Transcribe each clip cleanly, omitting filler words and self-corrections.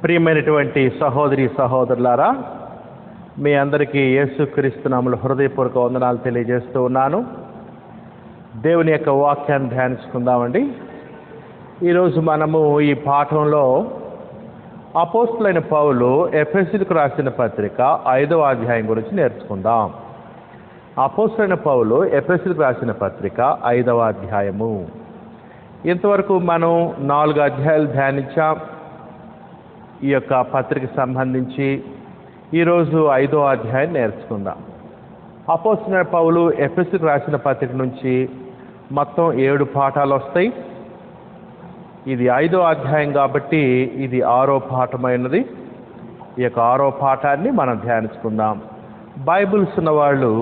ప్రియమైనటువంటి సహోదరి సహోదరులారా, మీ అందరికీ యేసుక్రీస్తు నామములో హృదయపూర్వక వందనాలు తెలియజేస్తూ ఉన్నాను. దేవుని యొక్క వాక్యాన్ని ధ్యానించుకుందామండి. ఈరోజు మనము ఈ పాఠంలో అపోస్తలుడైన పౌలు ఎఫెసీయులకు రాసిన పత్రిక 5వ అధ్యాయం గురించి నేర్చుకుందాం. అపోస్తలుడైన పౌలు ఎఫెసీయులకు రాసిన పత్రిక 5వ అధ్యాయము. ఇంతవరకు మనం 4 అధ్యాయాలు ధ్యానించాం ఈ యొక్క పత్రికకు సంబంధించి. ఈరోజు 5వ అధ్యాయం నేర్చుకుందాం. అపోస్తలుడైన పౌలు ఎఫెసీయులకు రాసిన పత్రిక నుంచి మొత్తం 7 పాఠాలు వస్తాయి. ఇది 5వ అధ్యాయం కాబట్టి ఇది 6వ పాఠమైనది. ఈ యొక్క 6వ పాఠాన్ని మనం ధ్యానించుకుందాం. బైబిల్స్ ఉన్న వాళ్ళు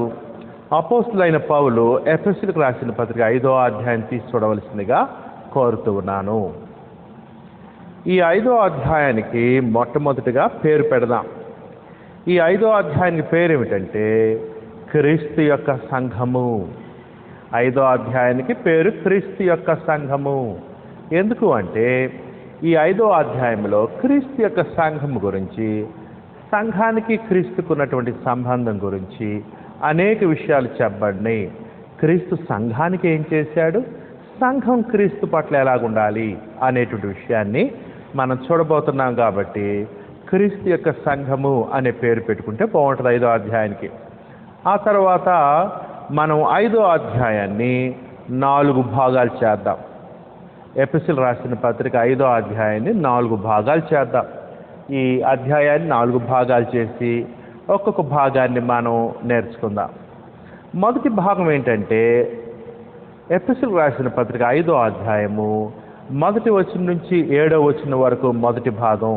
అపోస్తలుడైన పౌలు ఎఫెసీయులకు రాసిన పత్రిక 5వ అధ్యాయం తీసి చూడవలసిందిగా కోరుతూ ఉన్నాను. ఈ 5వ అధ్యాయానికి మొట్టమొదటిగా పేరు పెడదాం. ఈ 5వ అధ్యాయానికి పేరు ఏమిటంటే క్రీస్తు యొక్క సంఘము. 5వ అధ్యాయానికి పేరు క్రీస్తు యొక్క సంఘము. ఎందుకు అంటే ఈ 5వ అధ్యాయంలో క్రీస్తు యొక్క సంఘము గురించి, సంఘానికి క్రీస్తుకున్నటువంటి సంబంధం గురించి అనేక విషయాలు చెప్పబడినాయి. క్రీస్తు సంఘానికి ఏం చేశాడు, సంఘం క్రీస్తు పట్ల ఎలాగుండాలి అనేటువంటి విషయాన్ని మనం చూడబోతున్నాం. కాబట్టి క్రీస్తు యొక్క సంఘము అనే పేరు పెట్టుకుంటే బాగుంటుంది 5వ అధ్యాయానికి. ఆ తర్వాత మనం 5వ అధ్యాయాన్ని 4 భాగాలు చేద్దాం. ఎఫెసీయులకు రాసిన పత్రిక 5వ అధ్యాయాన్ని 4 భాగాలు చేద్దాం. ఈ అధ్యాయాన్ని 4 భాగాలు చేసి ఒక్కొక్క భాగాన్ని మనం నేర్చుకుందాం. మొదటి భాగం ఏంటంటే ఎఫెసీయులకు రాసిన పత్రిక 5వ అధ్యాయము 1వ వచనం నుంచి 7వ వచనం వరకు మొదటి భాగం.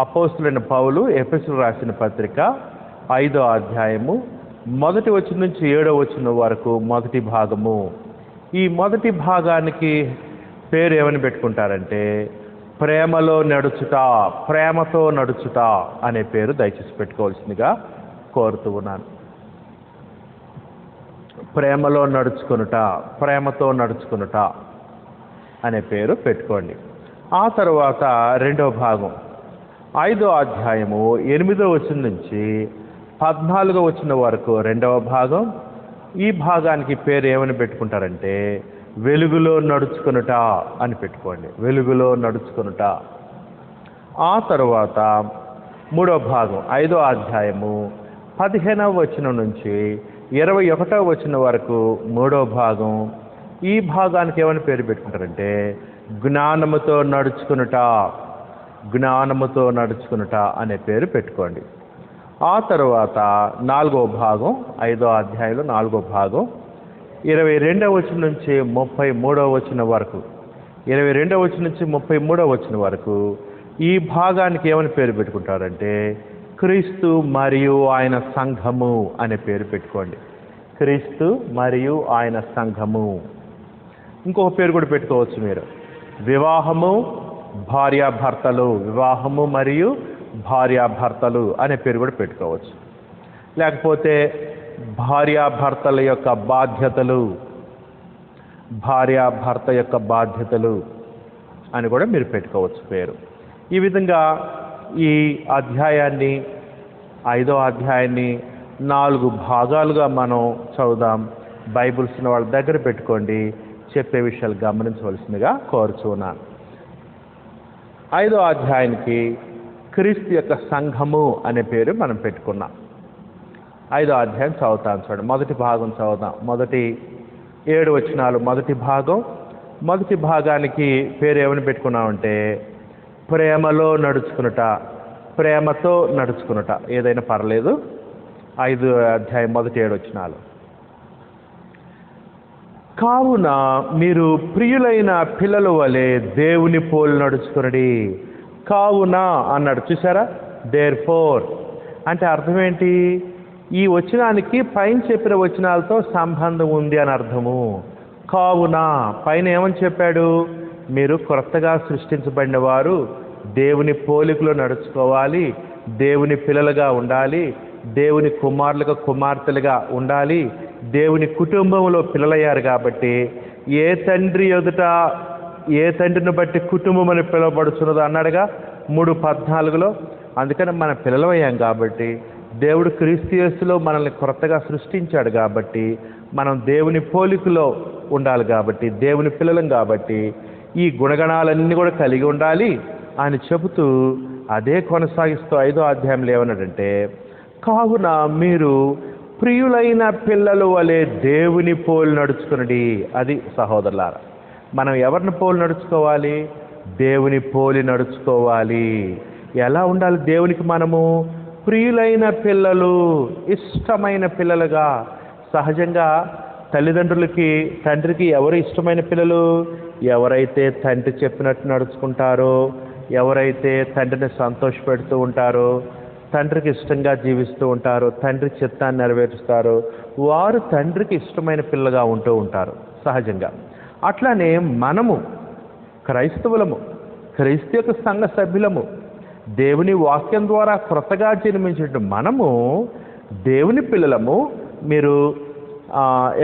అపోస్తలుడైన పౌలు ఎఫెసీయులకు రాసిన పత్రిక 5వ అధ్యాయము 1వ వచనం నుంచి 7వ వచనం వరకు మొదటి భాగము. ఈ మొదటి భాగానికి పేరు ఏమని పెట్టుకుంటారంటే ప్రేమలో నడుచుట, ప్రేమతో నడుచుట అనే పేరు దయచేసి పెట్టుకోవాల్సిందిగా కోరుతూ ఉన్నాను. ప్రేమలో నడుచుకొనుట, ప్రేమతో నడుచుకొనుట అనే పేరు పెట్టుకోండి. ఆ తర్వాత 2వ భాగం 5వ అధ్యాయము 8వ వచనం నుంచి 14వ వచనం వరకు 2వ భాగం. ఈ భాగానికి పేరు ఏమని పెట్టుకుంటారంటే వెలుగులో నడుచుకొనుట అని పెట్టుకోండి, వెలుగులో నడుచుకొనుట. ఆ తర్వాత 3వ భాగం 5వ అధ్యాయము 15వ వచనం నుంచి 21వ వచనం వరకు 3వ భాగం. ఈ భాగానికి ఏమని పేరు పెట్టుకుంటారంటే జ్ఞానముతో నడుచుకొనుట, జ్ఞానముతో నడుచుకొనుట అనే పేరు పెట్టుకోండి. ఆ తర్వాత 4వ భాగం 5వ అధ్యాయంలో 4వ భాగం 22వ వచనం నుంచి 33వ వచనం వరకు, 22వ వచనం నుంచి 33వ వచనం వరకు ఈ భాగానికి ఏమని పేరు పెట్టుకుంటారంటే క్రీస్తు మరియు ఆయన సంఘము అనే పేరు పెట్టుకోండి. క్రీస్తు మరియు ఆయన సంఘము. ఇంకొక పేరు కూడా పెట్టుకోవచ్చు మీరు, వివాహము భార్యాభర్తలు, వివాహము మరియు భార్యాభర్తలు అనే పేరు కూడా పెట్టుకోవచ్చు. లేకపోతే భార్యాభర్తల యొక్క బాధ్యతలు, భార్యాభర్త యొక్క బాధ్యతలు అని కూడా మీరు పెట్టుకోవచ్చు పేరు. ఈ విధంగా ఈ అధ్యాయాన్ని 5వ అధ్యాయాన్ని 4 భాగాలుగా మనం చదువుదాం. బైబిల్స్ వాళ్ళ దగ్గర పెట్టుకోండి. చెప్పే విషయాలు గమనించవలసిందిగా కోరుచున్నాను. 5వ అధ్యాయానికి క్రీస్తు యొక్క సంఘము అనే పేరు మనం పెట్టుకున్నాం. 5వ అధ్యాయం చదువుతాను చూడండి. మొదటి భాగం చదువుతాం. మొదటి 7 వచనాలు మొదటి భాగం. మొదటి భాగానికి పేరు ఏమని పెట్టుకున్నామంటే ప్రేమలో నడుచుకునుట, ప్రేమతో నడుచుకునుట. ఏదైనా పర్లేదు. 5వ అధ్యాయం మొదటి 7 వచనాలు. కావున మీరు ప్రియులైన పిల్లల వలె దేవుని పోలు నడుచుకునడి. కావున అన్నాడు, చూసారా? దేర్ ఫోర్ అంటే అర్థం ఏంటి? ఈ వచనానికి పైన చెప్పిన వచనాలతో సంబంధం ఉంది అని అర్థము. కావున పైన ఏమని చెప్పాడు? మీరు క్రొత్తగా సృష్టించబడిన వారు దేవుని పోలికలో నడుచుకోవాలి, దేవుని పిల్లలుగా ఉండాలి, దేవుని కుమారులుగా కుమార్తెలుగా ఉండాలి, దేవుని కుటుంబంలో పిల్లలయ్యారు. కాబట్టి ఏ తండ్రి ఎదుట ఏ తండ్రిని బట్టి కుటుంబం అని పిలువబడుతున్నదో అన్నాడుగా, 3:14లో అందుకని మన పిల్లలమయ్యాం కాబట్టి, దేవుడు క్రీస్తు యేసులో మనల్ని కొత్తగా సృష్టించాడు కాబట్టి, మనం దేవుని పోలికలో ఉండాలి కాబట్టి, దేవుని పిల్లలం కాబట్టి ఈ గుణగణాలన్నీ కూడా కలిగి ఉండాలి అని చెబుతూ అదే కొనసాగిస్తూ 5వ అధ్యాయంలో ఏమన్నాడంటే, కావున మీరు ప్రియులైన పిల్లల వలె దేవుని పోలి నడుచుకునడి. అది సహోదరులారా, మనం ఎవరిని పోలి నడుచుకోవాలి? దేవుని పోలి నడుచుకోవాలి. ఎలా ఉండాలి దేవునికి? మనము ప్రియులైన పిల్లలు, ఇష్టమైన పిల్లలుగా. సహజంగా తల్లిదండ్రులకి, తండ్రికి ఎవరు ఇష్టమైన పిల్లలు? ఎవరైతే తండ్రి చెప్పినట్టు నడుచుకుంటారో, ఎవరైతే తండ్రిని సంతోషపెడుతూ ఉంటారో, తండ్రికి ఇష్టంగా జీవిస్తూ ఉంటారో, తండ్రి చిత్తాన్ని నెరవేరుస్తారో, వారు తండ్రికి ఇష్టమైన పిల్లగా ఉంటూ ఉంటారు సహజంగా. అట్లానే మనము క్రైస్తవులము, క్రీస్తు యొక్క సంఘ సభ్యులము, దేవుని వాక్యం ద్వారా క్రొత్తగా జన్మించిన మనము దేవుని పిల్లలము. మీరు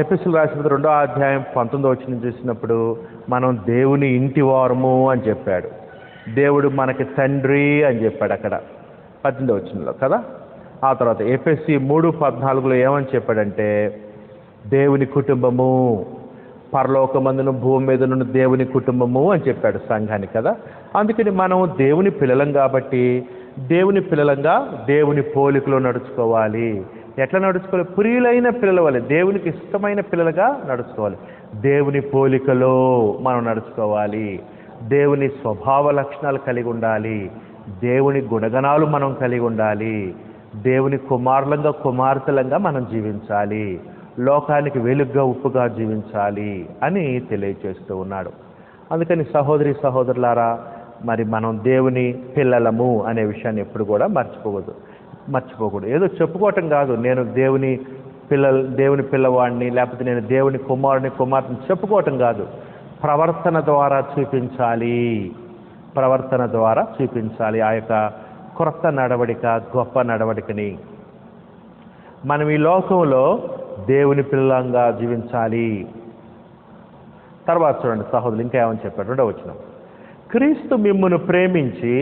ఎఫెసీయులకు రాసిన 2వ అధ్యాయం 19వ వచనం చూసినప్పుడు మనం దేవుని ఇంటి వారము అని చెప్పాడు. దేవుడు మనకి తండ్రి అని చెప్పాడు అక్కడ 18వ వచనంలో కదా. ఆ తర్వాత ఎఫెసీ 3:14లో ఏమని చెప్పాడంటే, దేవుని కుటుంబము, పరలోకమందును భూమి మీద నుండి దేవుని కుటుంబము అని చెప్పాడు సంఘానికి కదా. అందుకని మనం దేవుని పిల్లలం కాబట్టి, దేవుని పిల్లలంగా దేవుని పోలికలో నడుచుకోవాలి. ఎట్లా నడుచుకోవాలి? ప్రియులైన పిల్లల వల్ల, దేవునికి ఇష్టమైన పిల్లలుగా నడుచుకోవాలి. దేవుని పోలికలో మనం నడుచుకోవాలి. దేవుని స్వభావ లక్షణాలు కలిగి ఉండాలి. దేవుని గుణగణాలు మనం కలిగి ఉండాలి. దేవుని కుమారులంగా, కుమార్తెలంగా మనం జీవించాలి. లోకానికి వెలుగుగా, ఉప్పుగా జీవించాలి అని తెలియచేస్తూ ఉన్నాడు. అందుకని సహోదరి సహోదరులారా, మరి మనం దేవుని పిల్లలము అనే విషయాన్ని ఎప్పుడు కూడా మర్చిపోకూడదు. ఏదో చెప్పుకోవటం కాదు, నేను దేవుని పిల్లవాడిని, లేకపోతే నేను దేవుని కుమార్తెని చెప్పుకోవటం కాదు. ప్రవర్తన ద్వారా చూపించాలి ఆ యొక్క క్రొత్త నడవడిక, గొప్ప నడవడికని. మనం ఈ లోకంలో దేవుని పిల్లలంగా జీవించాలి. తర్వాత చూడండి సహోదరులు ఇంకా ఏమని చెప్పాడు 2వ వచనం, క్రీస్తు మిమ్మును ప్రేమించి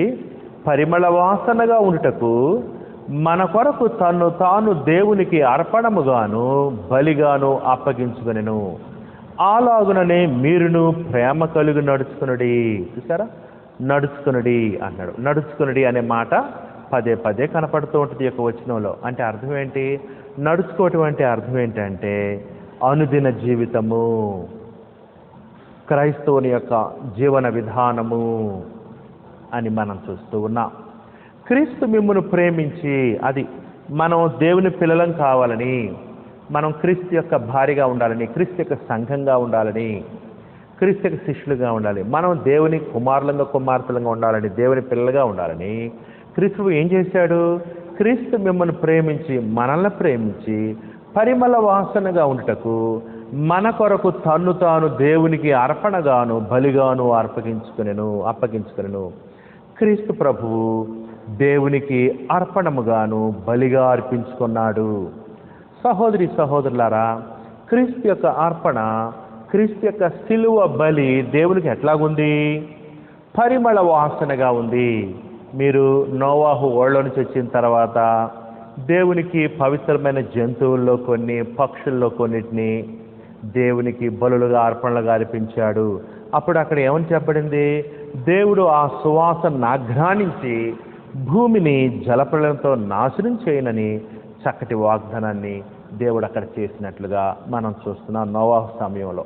పరిమళ వాసనగా ఉండుటకు మన కొరకు తన్ను తాను దేవునికి అర్పణముగాను బలిగాను అప్పగించుకొనెను. అలాగుననే మీరును ప్రేమ కలిగి నడుచుకునుడి. చూసారా, నడుచుకునుడి అన్నాడు. నడుచుకునుడి అనే మాట పదే పదే కనపడుతూ ఉంటుంది ఈ యొక్క వచనంలో. అంటే అర్థం ఏంటి? నడుచుకోవటం అంటే అర్థం ఏంటంటే అనుదిన జీవితము, క్రైస్తవుని యొక్క జీవన విధానము అని మనం చూస్తూ ఉన్నాం. క్రీస్తు మిమ్మును ప్రేమించి, అది మనం దేవుని పిల్లలం కావాలని, మనం క్రీస్తు యొక్క భార్యగా ఉండాలని, క్రీస్తు యొక్క సంఘంగా ఉండాలని, క్రీస్తు యొక్క శిష్యులుగా ఉండాలి, మనం దేవుని కుమారులంగా, కుమార్తెలంగా ఉండాలని, దేవుని పిల్లలుగా ఉండాలని క్రీస్తు ఏం చేశాడు? క్రీస్తు మిమ్మల్ని ప్రేమించి, మనల్ని ప్రేమించి పరిమళ వాసనగా ఉండుటకు మన కొరకు తన్ను తాను దేవునికి అర్పణగాను బలిగాను అప్పగించుకొనెను. క్రీస్తు ప్రభువు దేవునికి అర్పణముగాను బలిగా అర్పించుకున్నాడు. సహోదరి సహోదరులారా, క్రీస్తు యొక్క అర్పణ, క్రీస్తు యొక్క శిలువ బలి దేవునికి ఎట్లాగుంది? పరిమళ వాసనగా ఉంది. మీరు నోవాహు ఓళ్ళ నుంచి వచ్చిన తర్వాత దేవునికి పవిత్రమైన జంతువుల్లో కొన్ని, పక్షుల్లో కొన్నిటిని దేవునికి బలులుగా, అర్పణలుగా అర్పించాడు. అప్పుడు అక్కడ ఏమని చెప్పబడింది? దేవుడు ఆ సువాసన ఆఘ్రానించి భూమిని జలప్రళయంతో నాశనం చేయనని చక్కటి వాగ్దానాన్ని దేవుడు అక్కడ చేసినట్లుగా మనం చూస్తున్నాం నోవాహు సమయంలో.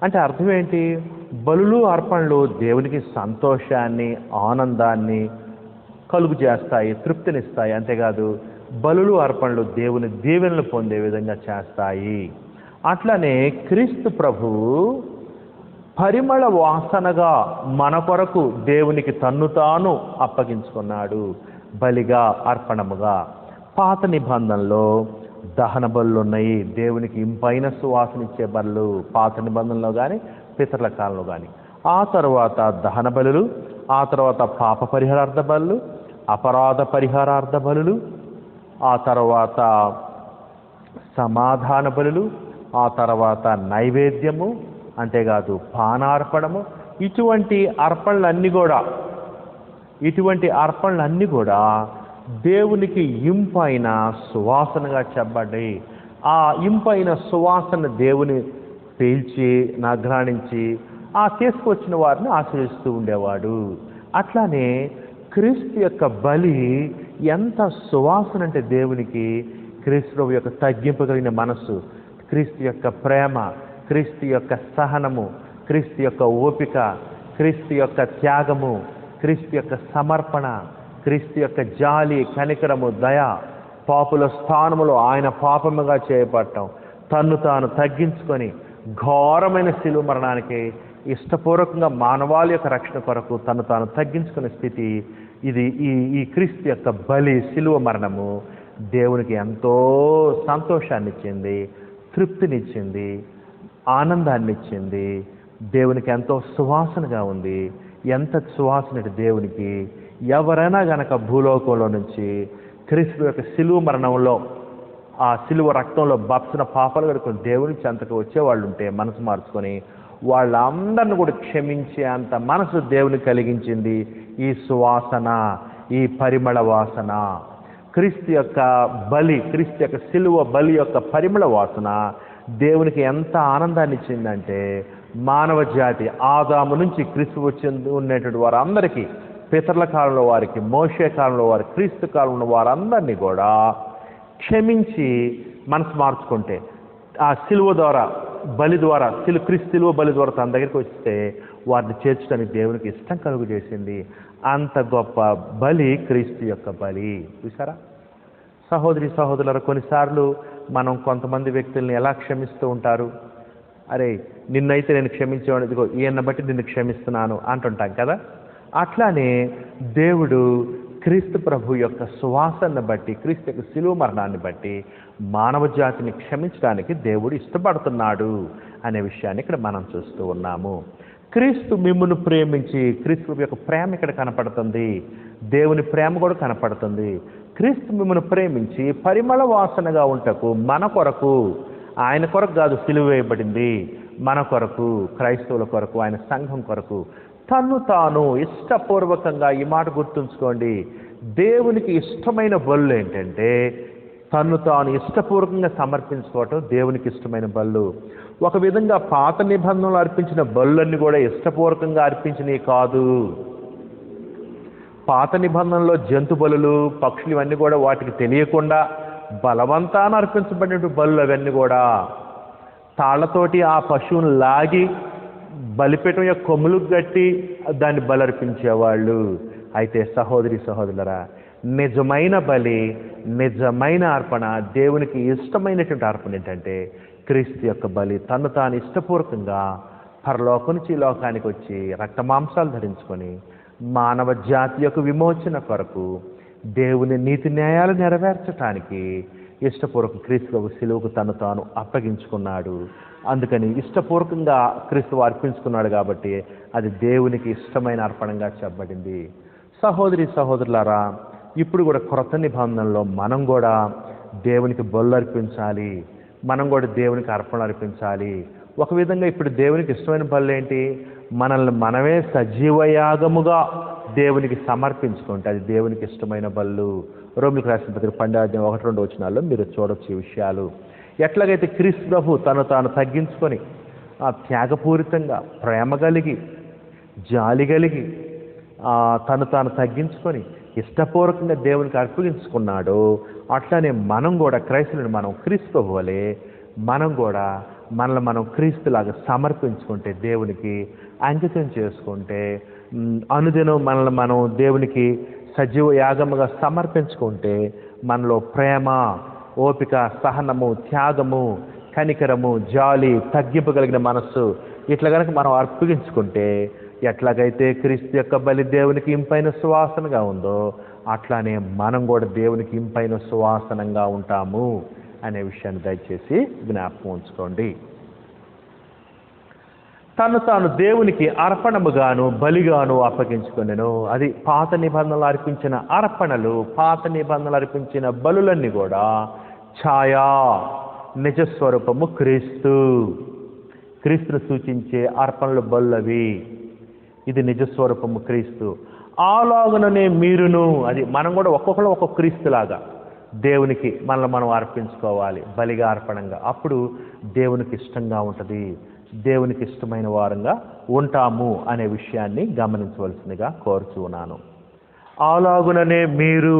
అంటే అర్థం ఏంటి? బలులు, అర్పణలు దేవునికి సంతోషాన్ని, ఆనందాన్ని కలుగు చేస్తాయి, తృప్తినిస్తాయి. అంతేకాదు బలులు, అర్పణలు దేవుని దీవెనలు పొందే విధంగా చేస్తాయి. అట్లనే క్రీస్తు ప్రభువు పరిమళ వాసనగా మన కొరకు దేవునికి తన్ను తాను అప్పగించుకున్నాడు, బలిగా, అర్పణముగా. పాత నిబంధనలో దహన బలులు ఉన్నాయి, దేవునికి ఇంపైన సువాసన ఇచ్చే బలులు పాత నిబంధనలో కానీ, పితరుల కాలంలో కానీ. ఆ తర్వాత దహన బలులు, ఆ తర్వాత పాప పరిహారార్థ బలులు, అపరాధ పరిహారార్థ బలులు, ఆ తర్వాత సమాధాన బలులు, ఆ తర్వాత నైవేద్యము, అంతేకాదు పానార్పణము. ఇటువంటి అర్పణలన్నీ కూడా ఇటువంటి అర్పణలన్నీ కూడా దేవునికి ఇంపైన సువాసనగా చెప్పబడ్డాయి. ఆ ఇంపైన సువాసన దేవుని పీల్చి నాఘ్రాణించి ఆ తీసుకొచ్చిన వారిని ఆశ్రయిస్తూ ఉండేవాడు. అట్లానే క్రీస్తు యొక్క బలి ఎంత సువాసన అంటే దేవునికి, క్రీస్తు యొక్క తగ్గింపగలిగిన మనస్సు, క్రీస్తు యొక్క ప్రేమ, క్రీస్తు యొక్క సహనము, క్రీస్తు యొక్క ఓపిక, క్రీస్తు యొక్క త్యాగము, క్రీస్తు యొక్క సమర్పణ, క్రీస్తు యొక్క జాలి, కనికరము, దయ, పాపుల స్థానములో ఆయన పాపముగా చేయబడటం, తన్ను తాను తగ్గించుకొని ఘోరమైన శిలువ మరణానికి ఇష్టపూర్వకంగా మానవాళి యొక్క రక్షణ కొరకు తను తాను తగ్గించుకునే స్థితి, ఇది ఈ క్రీస్తు యొక్క బలి, శిలువ మరణము దేవునికి ఎంతో సంతోషాన్ని ఇచ్చింది, తృప్తినిచ్చింది, ఆనందాన్ని ఇచ్చింది. దేవునికి ఎంతో సువాసనగా ఉంది. ఎంత సువాసన దేవునికి! ఎవరైనా గనక భూలోకంలో నుంచి క్రీస్తు యొక్క శిలువ మరణంలో, ఆ శిలువ రక్తంలో బప్సిన పాపాలు కడుకొని దేవుని చెంతకు వచ్చేవాళ్ళు ఉంటే మనసు మార్చుకొని వాళ్ళందరిని కూడా క్షమించే అంత మనసు దేవుని కలిగించింది ఈ సువాసన, ఈ పరిమళ వాసన. క్రీస్తు యొక్క బలి, క్రీస్తు యొక్క శిలువ బలి యొక్క పరిమళ వాసన దేవునికి ఎంత ఆనందాన్ని ఇచ్చిందంటే, మానవ జాతి ఆదాము నుంచి క్రీస్తు వచ్చి ఉన్నటువంటి వారందరికీ, పితరుల కాలంలో వారికి, మోషే కాలంలో వారికి, క్రీస్తు కాలంలో వారందరినీ కూడా క్షమించి మనసు మార్చుకుంటే, ఆ శిలువ ద్వారా, బలి ద్వారా, క్రీస్తు శిలువ బలి ద్వారా తన దగ్గరికి వస్తే వారిని చేర్చడానికి దేవునికి ఇష్టం కలుగు చేసింది. అంత గొప్ప బలి క్రీస్తు యొక్క బలి. చూసారా సహోదరి సహోదరులారా, కొన్నిసార్లు మనం కొంతమంది వ్యక్తుల్ని ఎలా క్షమిస్తూ ఉంటారు? అరే నిన్నైతే నేను క్షమించేవాడు, ఇదిగో ఈయన బట్టి నిన్ను క్షమిస్తున్నాను అంటుంటాం కదా. అట్లానే దేవుడు క్రీస్తు ప్రభు యొక్క సువాసనను బట్టి, క్రీస్తు యొక్క శిలువ మరణాన్ని బట్టి మానవ జాతిని క్షమించడానికి దేవుడు ఇష్టపడుతున్నాడు అనే విషయాన్ని ఇక్కడ మనం చూస్తూ ఉన్నాము. క్రీస్తు మిమ్మును ప్రేమించి, క్రీస్తు యొక్క ప్రేమ ఇక్కడ కనపడుతుంది, దేవుని ప్రేమ కూడా కనపడుతుంది. క్రీస్తు మిమ్మును ప్రేమించి పరిమళ వాసనగా ఉంటకు మన కొరకు, ఆయన కొరకు కాదు సిలువ వేయబడింది, మన కొరకు, క్రైస్తవుల కొరకు, ఆయన సంఘం కొరకు తన్ను తాను ఇష్టపూర్వకంగా, ఈ మాట గుర్తుంచుకోండి, దేవునికి ఇష్టమైన బళ్ళు ఏంటంటే తన్ను తాను ఇష్టపూర్వకంగా సమర్పించుకోవటం దేవునికి ఇష్టమైన బళ్ళు. ఒక విధంగా పాత నిబంధనలు అర్పించిన బళ్ళన్నీ కూడా ఇష్టపూర్వకంగా అర్పించినవి కాదు. పాత నిబంధనలో జంతు బలులు, పక్షులు ఇవన్నీ కూడా వాటికి తెలియకుండా బలవంతాన అర్పించబడిన బళ్ళు అవన్నీ కూడా తాళ్లతోటి ఆ పశువును లాగి బలిపీఠం యొక్క కొమ్ములకు గట్టి దాన్ని బలర్పించేవాళ్ళు. అయితే సహోదరి సహోదరులరా, నిజమైన బలి, నిజమైన అర్పణ, దేవునికి ఇష్టమైనటువంటి అర్పణ ఏంటంటే క్రీస్తు యొక్క బలి. తను తాను ఇష్టపూర్వకంగా పరలోకం నుంచి ఈ లోకానికి వచ్చి రక్తమాంసాలు ధరించుకొని మానవ జాతి యొక్క విమోచన కొరకు, దేవుని నీతి న్యాయాలు నెరవేర్చడానికి ఇష్టపూర్వక క్రీస్తు శిలువకు తను తాను అప్పగించుకున్నాడు. అందుకని ఇష్టపూర్వకంగా క్రీస్తు అర్పించుకున్నాడు కాబట్టి అది దేవునికి ఇష్టమైన అర్పణంగా చెప్పబడింది. సహోదరి సహోదరులారా, ఇప్పుడు కూడా క్రొత్త నిబంధనలో మనం కూడా దేవునికి బలులు అర్పించాలి, మనం కూడా దేవునికి అర్పణ అర్పించాలి. ఒక విధంగా ఇప్పుడు దేవునికి ఇష్టమైన బలులు ఏంటి? మనల్ని మనమే సజీవయాగముగా దేవునికి సమర్పించుకుంటే అది దేవునికి ఇష్టమైన బలులు. రోమిలకు రాసిన పత్రిక 12:1-2 వచనాల్లో మీరు చూడొచ్చు ఈ విషయాలు. ఎట్లాగైతే క్రీస్తు ప్రభు తను తాను తగ్గించుకొని త్యాగపూరితంగా, ప్రేమ కలిగి, జాలి కలిగి తను తాను తగ్గించుకొని ఇష్టపూర్వకంగా దేవునికి అర్పించుకున్నాడో, అట్లానే మనం కూడా క్రైస్తవులను మనం క్రీస్తు ప్రభు వలె మనం కూడా మనల్ని మనం క్రీస్తులాగా సమర్పించుకుంటే, దేవునికి అంకితం చేసుకుంటే, అనుదినం మనల్ని మనం దేవునికి సజీవ యాగముగా సమర్పించుకుంటే మనలో ప్రేమ, ఓపిక, సహనము, త్యాగము, కనికరము, జాలి, తగ్గింపగలిగిన మనస్సు ఇట్లా కనుక మనం అర్పించుకుంటే, ఎట్లాగైతే క్రీస్తు యొక్క బలి దేవునికి ఇంపైన సువాసనగా ఉందో అట్లానే మనం కూడా దేవునికి ఇంపైన సువాసనంగా ఉంటాము అనే విషయాన్ని దయచేసి జ్ఞాపకం ఉంచుకోండి. తను తాను దేవునికి అర్పణముగాను బలిగాను అప్పగించుకొనెను. అది పాత నిబంధనలు అర్పించిన అర్పణలు, పాత నిబంధనలు అర్పించిన బలులన్నీ కూడా ఛాయా, నిజస్వరూపము క్రీస్తును సూచించే అర్పణలు బలులవి. ఇది నిజస్వరూపము క్రీస్తు. అలాగుననే మీరును, అది మనం కూడా ఒక్కొక్కరు ఒక్కొక్క క్రీస్తులాగా దేవునికి మనల్ని మనం అర్పించుకోవాలి బలిగా అర్పణంగా. అప్పుడు దేవునికి ఇష్టంగా ఉంటుంది, దేవునికి ఇష్టమైన వారంగా ఉంటాము అనే విషయాన్ని గమనించవలసిందిగా కోరుచూ ఉన్నాను. అలాగుననే మీరు,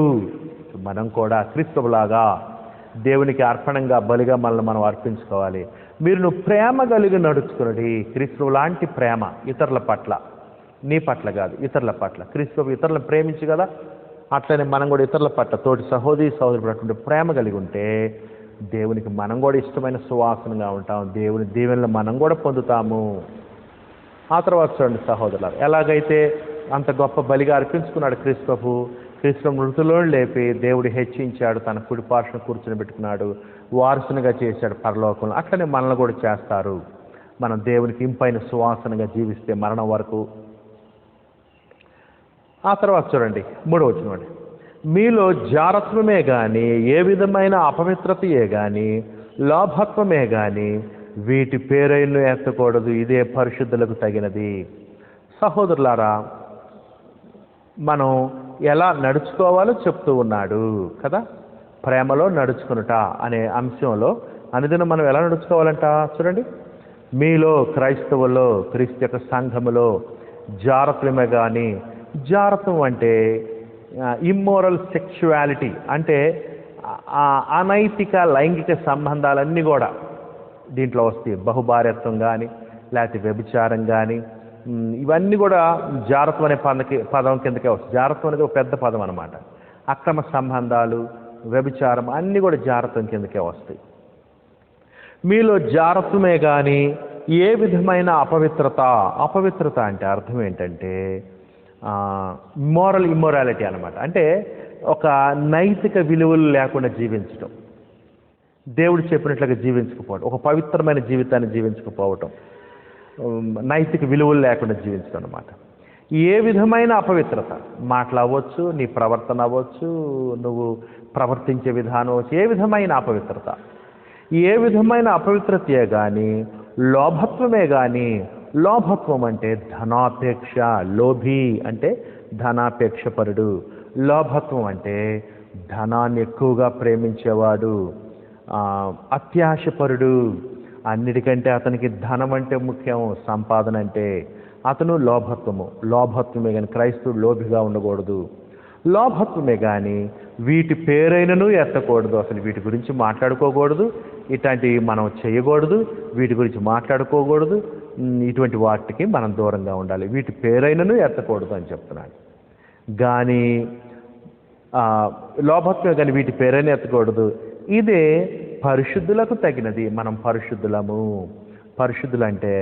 మనం కూడా క్రీస్తులాగా దేవునికి అర్పణంగా బలిగా మనల్ని మనం అర్పించుకోవాలి. మీరు ప్రేమ కలిగి నడుచుకున్నది, క్రీస్తు లాంటి ప్రేమ ఇతరుల పట్ల, నీ పట్ల కాదు ఇతరుల పట్ల. క్రీస్తు ఇతరులను ప్రేమించు కదా, అట్లనే మనం కూడా ఇతరుల పట్ల తోటి సహోదరి సహోదరుడు ప్రేమ కలిగి ఉంటే దేవునికి మనం కూడా ఇష్టమైన సువాసనగా ఉంటాం, దేవుని దీవెనలు మనం కూడా పొందుతాము. ఆ తర్వాత చూడండి సహోదరులారా, ఎలాగైతే అంత గొప్ప బలిగా అర్పించుకున్నాడు క్రీస్తు మృతులో లేపి దేవుడు హెచ్చించాడు, తన కుడి పార్శ్వను కూర్చుని పెట్టుకున్నాడు, వారసునిగా చేశాడు పరలోకంలో. అట్లనే మనల్ని కూడా చేస్తారు, మనం దేవునికి ఇంపైన సువాసనగా జీవిస్తే మరణం వరకు. ఆ తర్వాత చూడండి 3వ వచనం, మీలో జారత్వమే కానీ ఏ విధమైన అపవిత్రతయే కానీ లాభత్వమే కానీ వీటి పేరైన ఎత్తకూడదు, ఇదే పరిశుద్ధులకు తగినది. సహోదరులారా, మనం ఎలా నడుచుకోవాలో చెప్తూ ఉన్నాడు కదా, ప్రేమలో నడుచుకునుట అనే అంశంలో అనుదినం మనం ఎలా నడుచుకోవాలంట చూడండి. మీలో క్రైస్తవుల్లో, క్రీస్తు యొక్క సంఘములో జారత్వమే కానీ, జారత్వం అంటే ఇమ్మోరల్ సెక్షువాలిటీ, అంటే అనైతిక లైంగిక సంబంధాలన్నీ కూడా దీంట్లో వస్తాయి. బహుభార్యత్వం కానీ, లేకపోతే వ్యభిచారం కానీ, ఇవన్నీ కూడా జారత్వం అనే పదం కిందకే వస్తాయి. జారత్వం అనేది ఒక పెద్ద పదం అన్నమాట. అక్రమ సంబంధాలు, వ్యభిచారం అన్నీ కూడా జారత్వం కిందకే వస్తాయి. మీలో జారత్వమే కానీ ఏ విధమైన అపవిత్రత అంటే అర్థం ఏంటంటే ఇమ్మొరాలిటీ అన్నమాట. అంటే ఒక నైతిక విలువలు లేకుండా జీవించడం, దేవుడు చెప్పినట్లుగా జీవించకపోవడం, ఒక పవిత్రమైన జీవితాన్ని జీవించకపోవటం, నైతిక విలువలు లేకుండా జీవించడం అన్నమాట. ఏ విధమైన అపవిత్రత, మాటలు అవ్వచ్చు, నీ ప్రవర్తన అవ్వచ్చు, నువ్వు ప్రవర్తించే విధానం అవ్వచ్చు, ఏ విధమైన అపవిత్రత, ఏ విధమైన అపవిత్రతే కానీ లోభత్వమే కానీ, లోభత్వం అంటే ధనాపేక్ష, లోభి అంటే ధనాపేక్షపరుడు, లోభత్వం అంటే ధనాన్ని ఎక్కువగా ప్రేమించేవాడు, అత్యాశపరుడు, అన్నిటికంటే అతనికి ధనం అంటే ముఖ్యం, సంపాదన అంటే అతను లోభత్వమే కానీ క్రైస్తవుడు లోభిగా ఉండకూడదు. లోభత్వమే కానీ వీటి పేరైనను ఎత్తకూడదు, అసలు వీటి గురించి మాట్లాడుకోకూడదు, ఇట్లాంటివి మనం చేయకూడదు, వీటి గురించి మాట్లాడుకోకూడదు, ఇటువంటి వాటికి మనం దూరంగా ఉండాలి, వీటి పేరైనను ఎత్తకూడదు అని చెప్తున్నాడు. కానీ లోభత్వమే కానీ వీటి పేరైనా ఎత్తకూడదు, ఇదే పరిశుద్ధులకు తగినది. మనం పరిశుద్ధులము. పరిశుద్ధులంటే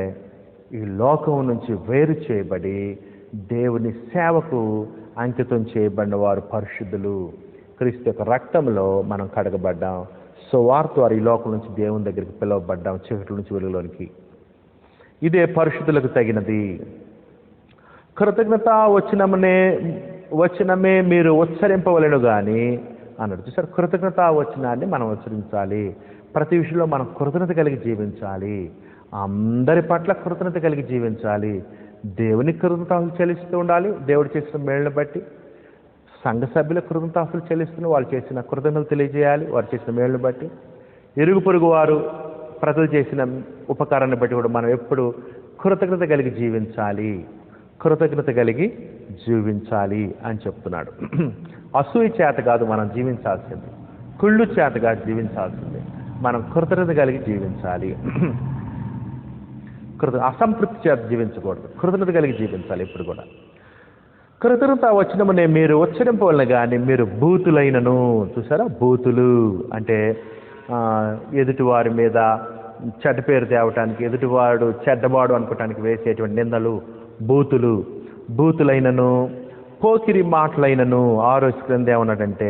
ఈ లోకం నుంచి వేరు చేయబడి దేవుని సేవకు అంకితం చేయబడిన వారు పరిశుద్ధులు. క్రీస్తు యొక్క రక్తంలో మనం కడగబడ్డాం, సువార్త వారు ఈ లోకం నుంచి దేవుని దగ్గరికి పిలువబడ్డాం, చీకటి నుంచి వెలుగులోనికి. ఇదే పరిశుద్ధులకు తగినది. కృతజ్ఞత వచనమే మీరు ఉచ్చరింపవలెను కానీ అన్నాడు. చూసారు, కృతజ్ఞత వచనాన్ని మనం ఉచ్చరించాలి. ప్రతి విషయంలో మనం కృతజ్ఞత కలిగి జీవించాలి, అందరి పట్ల కృతజ్ఞత కలిగి జీవించాలి, దేవునికి కృతజ్ఞతాస్తులు చెల్లిస్తూ ఉండాలి. దేవుడు చేసిన మేళ్ళని బట్టి సంఘ సభ్యుల కృతజ్ఞతాస్తులు చెల్లిస్తూ వాళ్ళు చేసిన కృతజ్ఞతలు తెలియజేయాలి, వారు చేసిన మేళ్ళని బట్టి. ఇరుగు పొరుగు వారు ప్రజలు చేసిన ఉపకారాన్ని బట్టి కూడా మనం ఎప్పుడు కృతజ్ఞత కలిగి జీవించాలి అని చెప్తున్నాడు. అసూయ చేత కాదు మనం జీవించాల్సింది, కుళ్ళు చేత కాదు జీవించాల్సింది, మనం కృతజ్ఞత కలిగి జీవించాలి. అసంతృప్తి చేత జీవించకూడదు, కృతజ్ఞత కలిగి జీవించాలి ఎప్పుడు కూడా. కృతజ్ఞత వచనమునే మీరు ఉచ్చరింపవలన కానీ మీరు బూతులైనను. చూసారా, బూతులు అంటే ఎదుటివారి మీద చెడ్డ పేరు తేవటానికి, ఎదుటివాడు చెడ్డవాడు అనుకోవటానికి వేసేటువంటి నిందలు బూతులైనను, పోకిరి మాటలైనను. 6వ క్రింద ఏమన్నాడంటే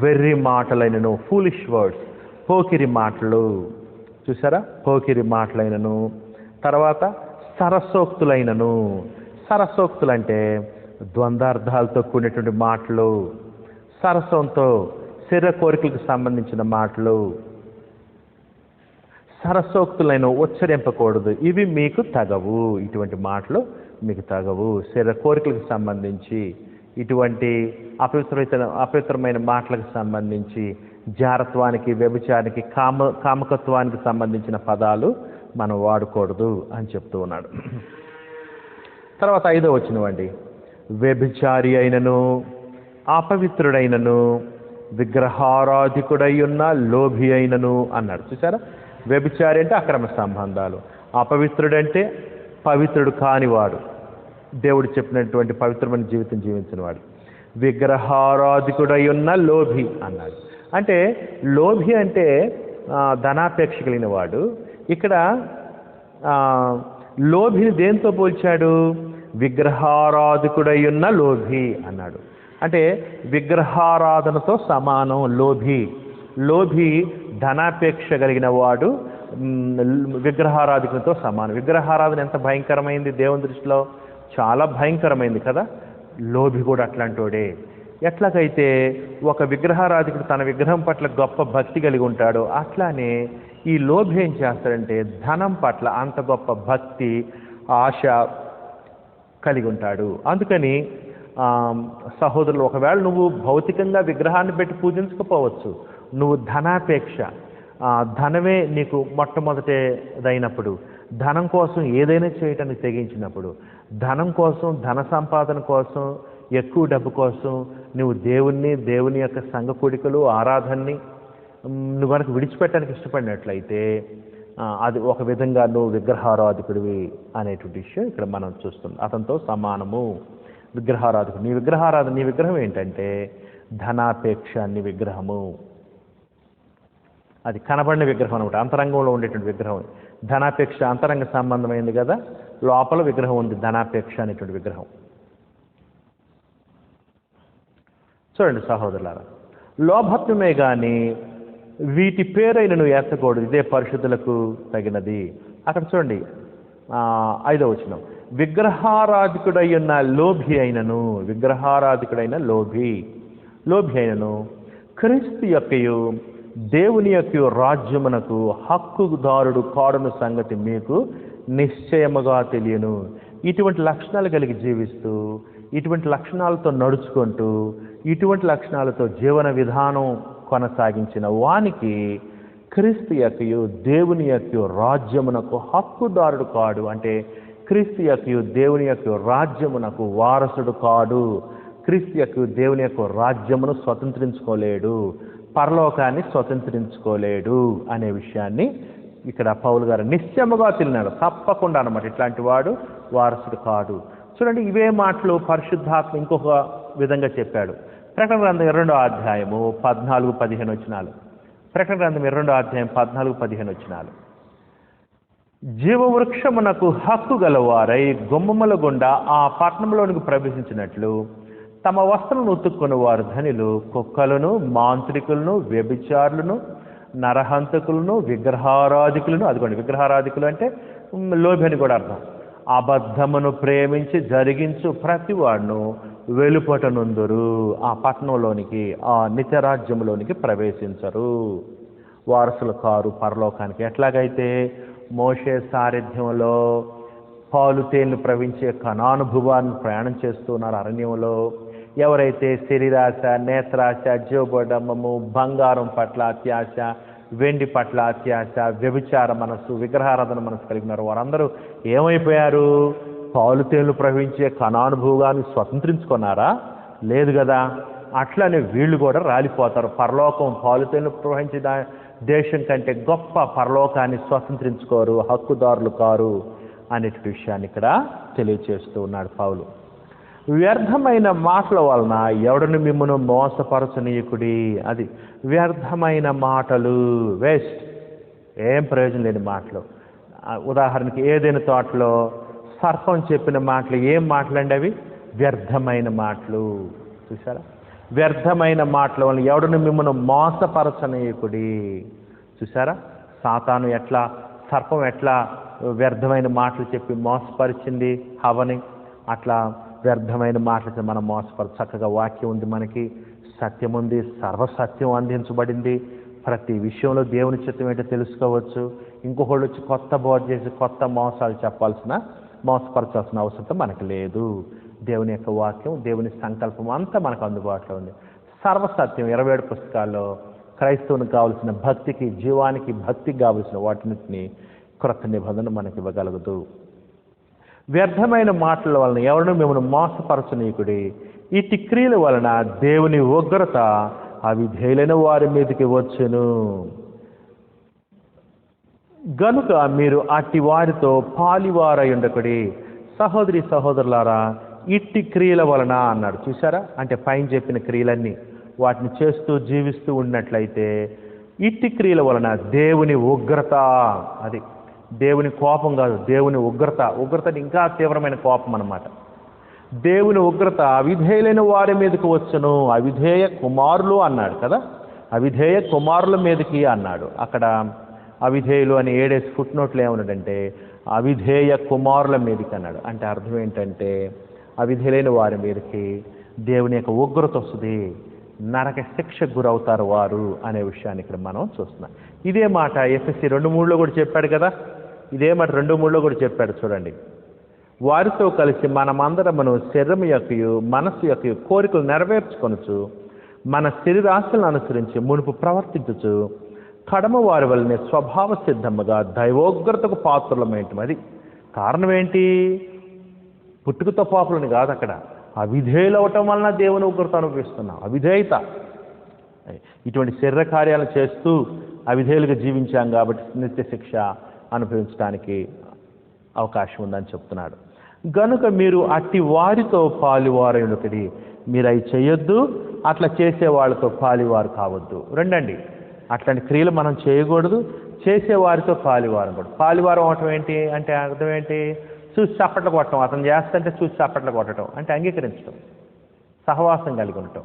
వెర్రి మాటలైనను, ఫూలిష్ వర్డ్స్, పోకిరి మాటలు. చూసారా, పోకిరి మాటలైనను. తర్వాత సరసోక్తులైనను. సరసోక్తులు అంటే ద్వంద్వార్థాలతో కూడినటువంటి మాటలు, సరసంతో శరీర కోరికలకు సంబంధించిన మాటలు. సరసోక్తులైన ఉచ్చరింపకూడదు, ఇవి మీకు తగవు, ఇటువంటి మాటలు మీకు తగవు. శరీర కోరికలకు సంబంధించి ఇటువంటి అపవిత్రమైన మాటలకు సంబంధించి జారత్వానికి, వ్యభిచారానికి, కామకత్వానికి సంబంధించిన పదాలు మనం వాడకూడదు అని చెప్తూ ఉన్నాడు. తర్వాత 5వ వచనం అండి. వ్యభిచారి అయినను, అపవిత్రుడైనను, విగ్రహారాధికుడై ఉన్న లోభి అయినను అన్నాడు. చూసారా? వ్యభిచారి అంటే అక్రమ సంబంధాలు, అపవిత్రుడంటే పవిత్రుడు కానివాడు, దేవుడు చెప్పినటువంటి పవిత్రమైన జీవితం జీవించిన వాడు, విగ్రహారాధికుడై ఉన్న లోభి అన్నాడు. అంటే లోభి అంటే ధనాపేక్ష కలిగిన వాడు. ఇక్కడ లోభిని దేంతో పోల్చాడు? విగ్రహారాధికుడై ఉన్న లోభి అన్నాడు. అంటే విగ్రహారాధనతో సమానం లోభి. లోభి ధనాపేక్ష కలిగిన వాడు విగ్రహారాధికునితో సమానం. విగ్రహారాధన ఎంత భయంకరమైంది దేవుని దృష్టిలో, చాలా భయంకరమైంది కదా. లోభి కూడా అట్లాంటోడే. ఎట్లాగైతే ఒక విగ్రహారాధికుడు తన విగ్రహం పట్ల గొప్ప భక్తి కలిగి ఉంటాడో, అట్లానే ఈ లోభి ఏం చేస్తాడంటే ధనం పట్ల అంత గొప్ప భక్తి, ఆశ కలిగి ఉంటాడు. అందుకని సహోదరులు, ఒకవేళ నువ్వు భౌతికంగా విగ్రహాన్ని పెట్టి పూజించకపోవచ్చు, నువ్వు ధనాపేక్ష, ధనమే నీకు మొట్టమొదటిదైనప్పుడు, ధనం కోసం ఏదైనా చేయటానికి తెగించినప్పుడు, ధనం కోసం, ధన సంపాదన కోసం, ఎక్కువ డబ్బు కోసం నువ్వు దేవుణ్ణి, దేవుని యొక్క సంఘ కూడికలు, ఆరాధనని నువ్వు కనుక విడిచిపెట్టడానికి ఇష్టపడినట్లయితే అది ఒక విధంగా నువ్వు విగ్రహారాధికుడివి అనేటువంటి విషయం ఇక్కడ మనం చూస్తున్నాం. అతనితో సమానము విగ్రహారాధికుడు. నీ విగ్రహం ఏంటంటే ధనాపేక్ష నీ విగ్రహము. అది కనబడిన విగ్రహం అనమాట, అంతరంగంలో ఉండేటువంటి విగ్రహం. ధనాపేక్ష అంతరంగ సంబంధమైంది కదా, లోపల విగ్రహం ఉంది, ధనాపేక్ష అనేటువంటి విగ్రహం. చూడండి సహోదరులారా, లోభత్వమే కానీ వీటి పేరైన నువ్వు ఎత్తకూడదు, ఇదే పరిశుద్ధులకు తగినది. అక్కడ చూడండి 5వ వచనం. విగ్రహారాధికుడైన లోభి అయినను, విగ్రహారాధికుడైన లోభి అయినను క్రీస్తు యొక్కయు దేవుని యొక్క రాజ్యమునకు హక్కుదారుడు కాడున సంగతి మీకు నిశ్చయముగా తెలియను. ఇటువంటి లక్షణాలు కలిగి జీవిస్తూ, ఇటువంటి లక్షణాలతో నడుచుకుంటూ, ఇటువంటి లక్షణాలతో జీవన విధానం కొనసాగించిన వానికి క్రీస్తు యొక్కయు దేవుని యొక్క రాజ్యమునకు హక్కుదారుడు కాడు. అంటే క్రీస్తు యొక్క దేవుని యొక్క రాజ్యమునకు వారసుడు కాడు. క్రీస్తు యొక్క దేవుని యొక్క రాజ్యమును స్వతంత్రించుకోలేడు, పరలోకాన్ని స్వతంత్రించుకోలేడు అనే విషయాన్ని ఇక్కడ పౌలు గారు నిశ్చయముగా తెలినాడు. తప్పకుండా అన్నమాట, ఇట్లాంటి వాడు వారసుడు కాడు. చూడండి, ఇవే మాటలు పరిశుద్ధాత్మ ఇంకొక విధంగా చెప్పాడు. ప్రకటన గ్రంథం 2వ అధ్యాయము 14-15 వచనాలు. ప్రకటన గ్రంథం 2వ అధ్యాయం 14-15 వచనాలు. జీవవృక్షమునకు హక్కు గలవారై గుమ్మముల గుండా ఆ పట్టణంలోనికి ప్రవేశించినట్లు తమ వస్త్రమును ఉతుక్కుని వారు ధనులు, కుక్కలను, మాంత్రికులను, వ్యభిచారులను, నరహంతకులను, విగ్రహారాధికులను. అదిగోండి, విగ్రహారాధికులు అంటే లోభి అని కూడా అర్థం. అబద్ధమును ప్రేమించి జరిగించు ప్రతివాడును వెలుపటనుందురు, ఆ పట్టణంలోనికి, ఆ నిత్యరాజ్యంలోనికి ప్రవేశించరు, వారసులు కారు పరలోకానికి. ఎట్లాగైతే మోషే సారథ్యంలో పాలు తేళ్లు ప్రవహించే కనానుభవాన్ని ప్రయాణం చేస్తున్నారు అరణ్యంలో, ఎవరైతే శరీరాశ, నేత్రాశ, జీవబోడమ్మము, బంగారం పట్ల అత్యాశ, వెండి పట్ల అత్యాశ, వ్యభిచార మనస్సు, విగ్రహారాధన మనస్సు కలిగినారు, వారందరూ ఏమైపోయారు? పాలు తేళ్లు ప్రవహించే కనానుభవాన్ని స్వతంత్రించుకున్నారా? లేదు కదా. అట్లనే వీళ్ళు కూడా రాలిపోతారు. పరలోకం, పాలు తేళ్లు ప్రవహించే దేశం కంటే గొప్ప పరలోకాన్ని స్వతంత్రించుకోరు, హక్కుదారులు కారు అనేటి విషయాన్ని ఇక్కడ తెలియచేస్తూ ఉన్నాడు పౌలు. వ్యర్థమైన మాటల వలన ఎవడను మిమ్మను మోసపరచనీయకుడి. అది వ్యర్థమైన మాటలు, వేస్ట్, ఏం ప్రయోజనం లేని మాటలు. ఉదాహరణకి ఏదైనా తోటలో సర్పం చెప్పిన మాటలు ఏం మాటలండి? అవి వ్యర్థమైన మాటలు. చూసారా? వ్యర్థమైన మాటల వలన ఎవడను మిమ్మను మోసపరచనీయకుడి. చూసారా? సాతాను ఎట్లా, సర్పం ఎట్లా వ్యర్థమైన మాటలు చెప్పి మోసపరిచింది హవ్వని, అట్లా వ్యర్థమైన మాటలు మనం మోసపరచ. చక్కగా వాక్యం ఉంది, మనకి సత్యం ఉంది, సర్వసత్యం అందించబడింది. ప్రతి విషయంలో దేవుని చిత్తం ఏంటో తెలుసుకోవచ్చు. ఇంకొకళ్ళు వచ్చి కొత్త బోధ చేసి కొత్త మోసాలు మోసపరచాల్సిన అవసరం మనకు లేదు. దేవుని యొక్క వాక్యం, దేవుని సంకల్పం అంతా మనకు అందుబాటులో ఉంది. సర్వసత్యం 27 పుస్తకాల్లో క్రైస్తవునికి కావలసిన భక్తికి, జీవానికి, భక్తికి కావలసిన వాటిని క్రొత్త నిబంధన మనకి ఇవ్వగలగదు. వ్యర్థమైన మాటల వలన ఎవరినూ మిమ్మల్ని మోసపరచనీయుడి. ఇట్టి క్రియల వలన దేవుని ఉగ్రత అవిధేయులైన వారి మీదకి వచ్చెను. గనుక మీరు అట్టి వారితో పాలివారై ఉండకుడి. సహోదరి సహోదరులారా, ఇట్టి క్రియల వలన అన్నాడు. చూసారా? అంటే పైన చెప్పిన క్రియలన్నీ వాటిని చేస్తూ జీవిస్తూ ఉన్నట్లయితే ఇట్టి క్రియల వలన దేవుని ఉగ్రత, అది దేవుని కోపం కాదు, దేవుని ఉగ్రత. ఉగ్రత ఇంకా తీవ్రమైన కోపం అన్నమాట. దేవుని ఉగ్రత అవిధేయులైన వారి మీదకి వచ్చును. అవిధేయ కుమారులు అన్నాడు కదా, అవిధేయ కుమారుల మీదకి అన్నాడు. అక్కడ అవిధేయులు అని 7 ఫుట్ నోట్లు ఏమన్నాడంటే అవిధేయ కుమారుల మీదకి అన్నాడు. అంటే అర్థం ఏంటంటే అవిధేయులైన వారి మీదకి దేవుని యొక్క ఉగ్రత వస్తుంది, నరక శిక్షకు గురవుతారు వారు అనే విషయాన్ని ఇక్కడ మనం చూస్తున్నాం. ఇదే మాట ఎఫెసీ 2:3 కూడా చెప్పాడు కదా. ఇదే మాట 2:3 కూడా చెప్పాడు. చూడండి, వారితో కలిసి మనమందరమును శరీరము యొక్కయు మనస్సు యొక్క కోరికలు నెరవేర్చుకొనుచు మన శరీరాశలను అనుసరించి మునుపు ప్రవర్తించుచు కడమ వారి వల్లనే స్వభావ సిద్ధముగా దైవోగ్రతకు పాత్రలమేంటి. అది కారణం ఏంటి? పుట్టుకతో పాపులని కాదు, అక్కడ అవిధేయులు అవటం వలన దేవుని ఉగ్రత అనుభవిస్తున్నాం. అవిధేయత, ఇటువంటి శరీర కార్యాలను చేస్తూ అవిధేయులుగా జీవించాం కాబట్టి నిత్య శిక్ష అనుభవించడానికి అవకాశం ఉందని చెప్తున్నాడు. గనుక మీరు అట్టి వారితో పాలివారైనొకటి. మీరు అవి చేయొద్దు, అట్లా చేసే వాళ్ళతో పాలివారు కావద్దు. రెండండి, అట్లాంటి క్రియలు మనం చేయకూడదు, చేసేవారితో పాలివారం కూడా. పాలివారం అవటం ఏంటి అంటే అర్థం ఏంటి? చూసి చప్పట్లు కొట్టడం. అతను చేస్తుంటే చూసి చప్పట్లు కొట్టడం అంటే అంగీకరించడం, సహవాసం కలిగి ఉండటం.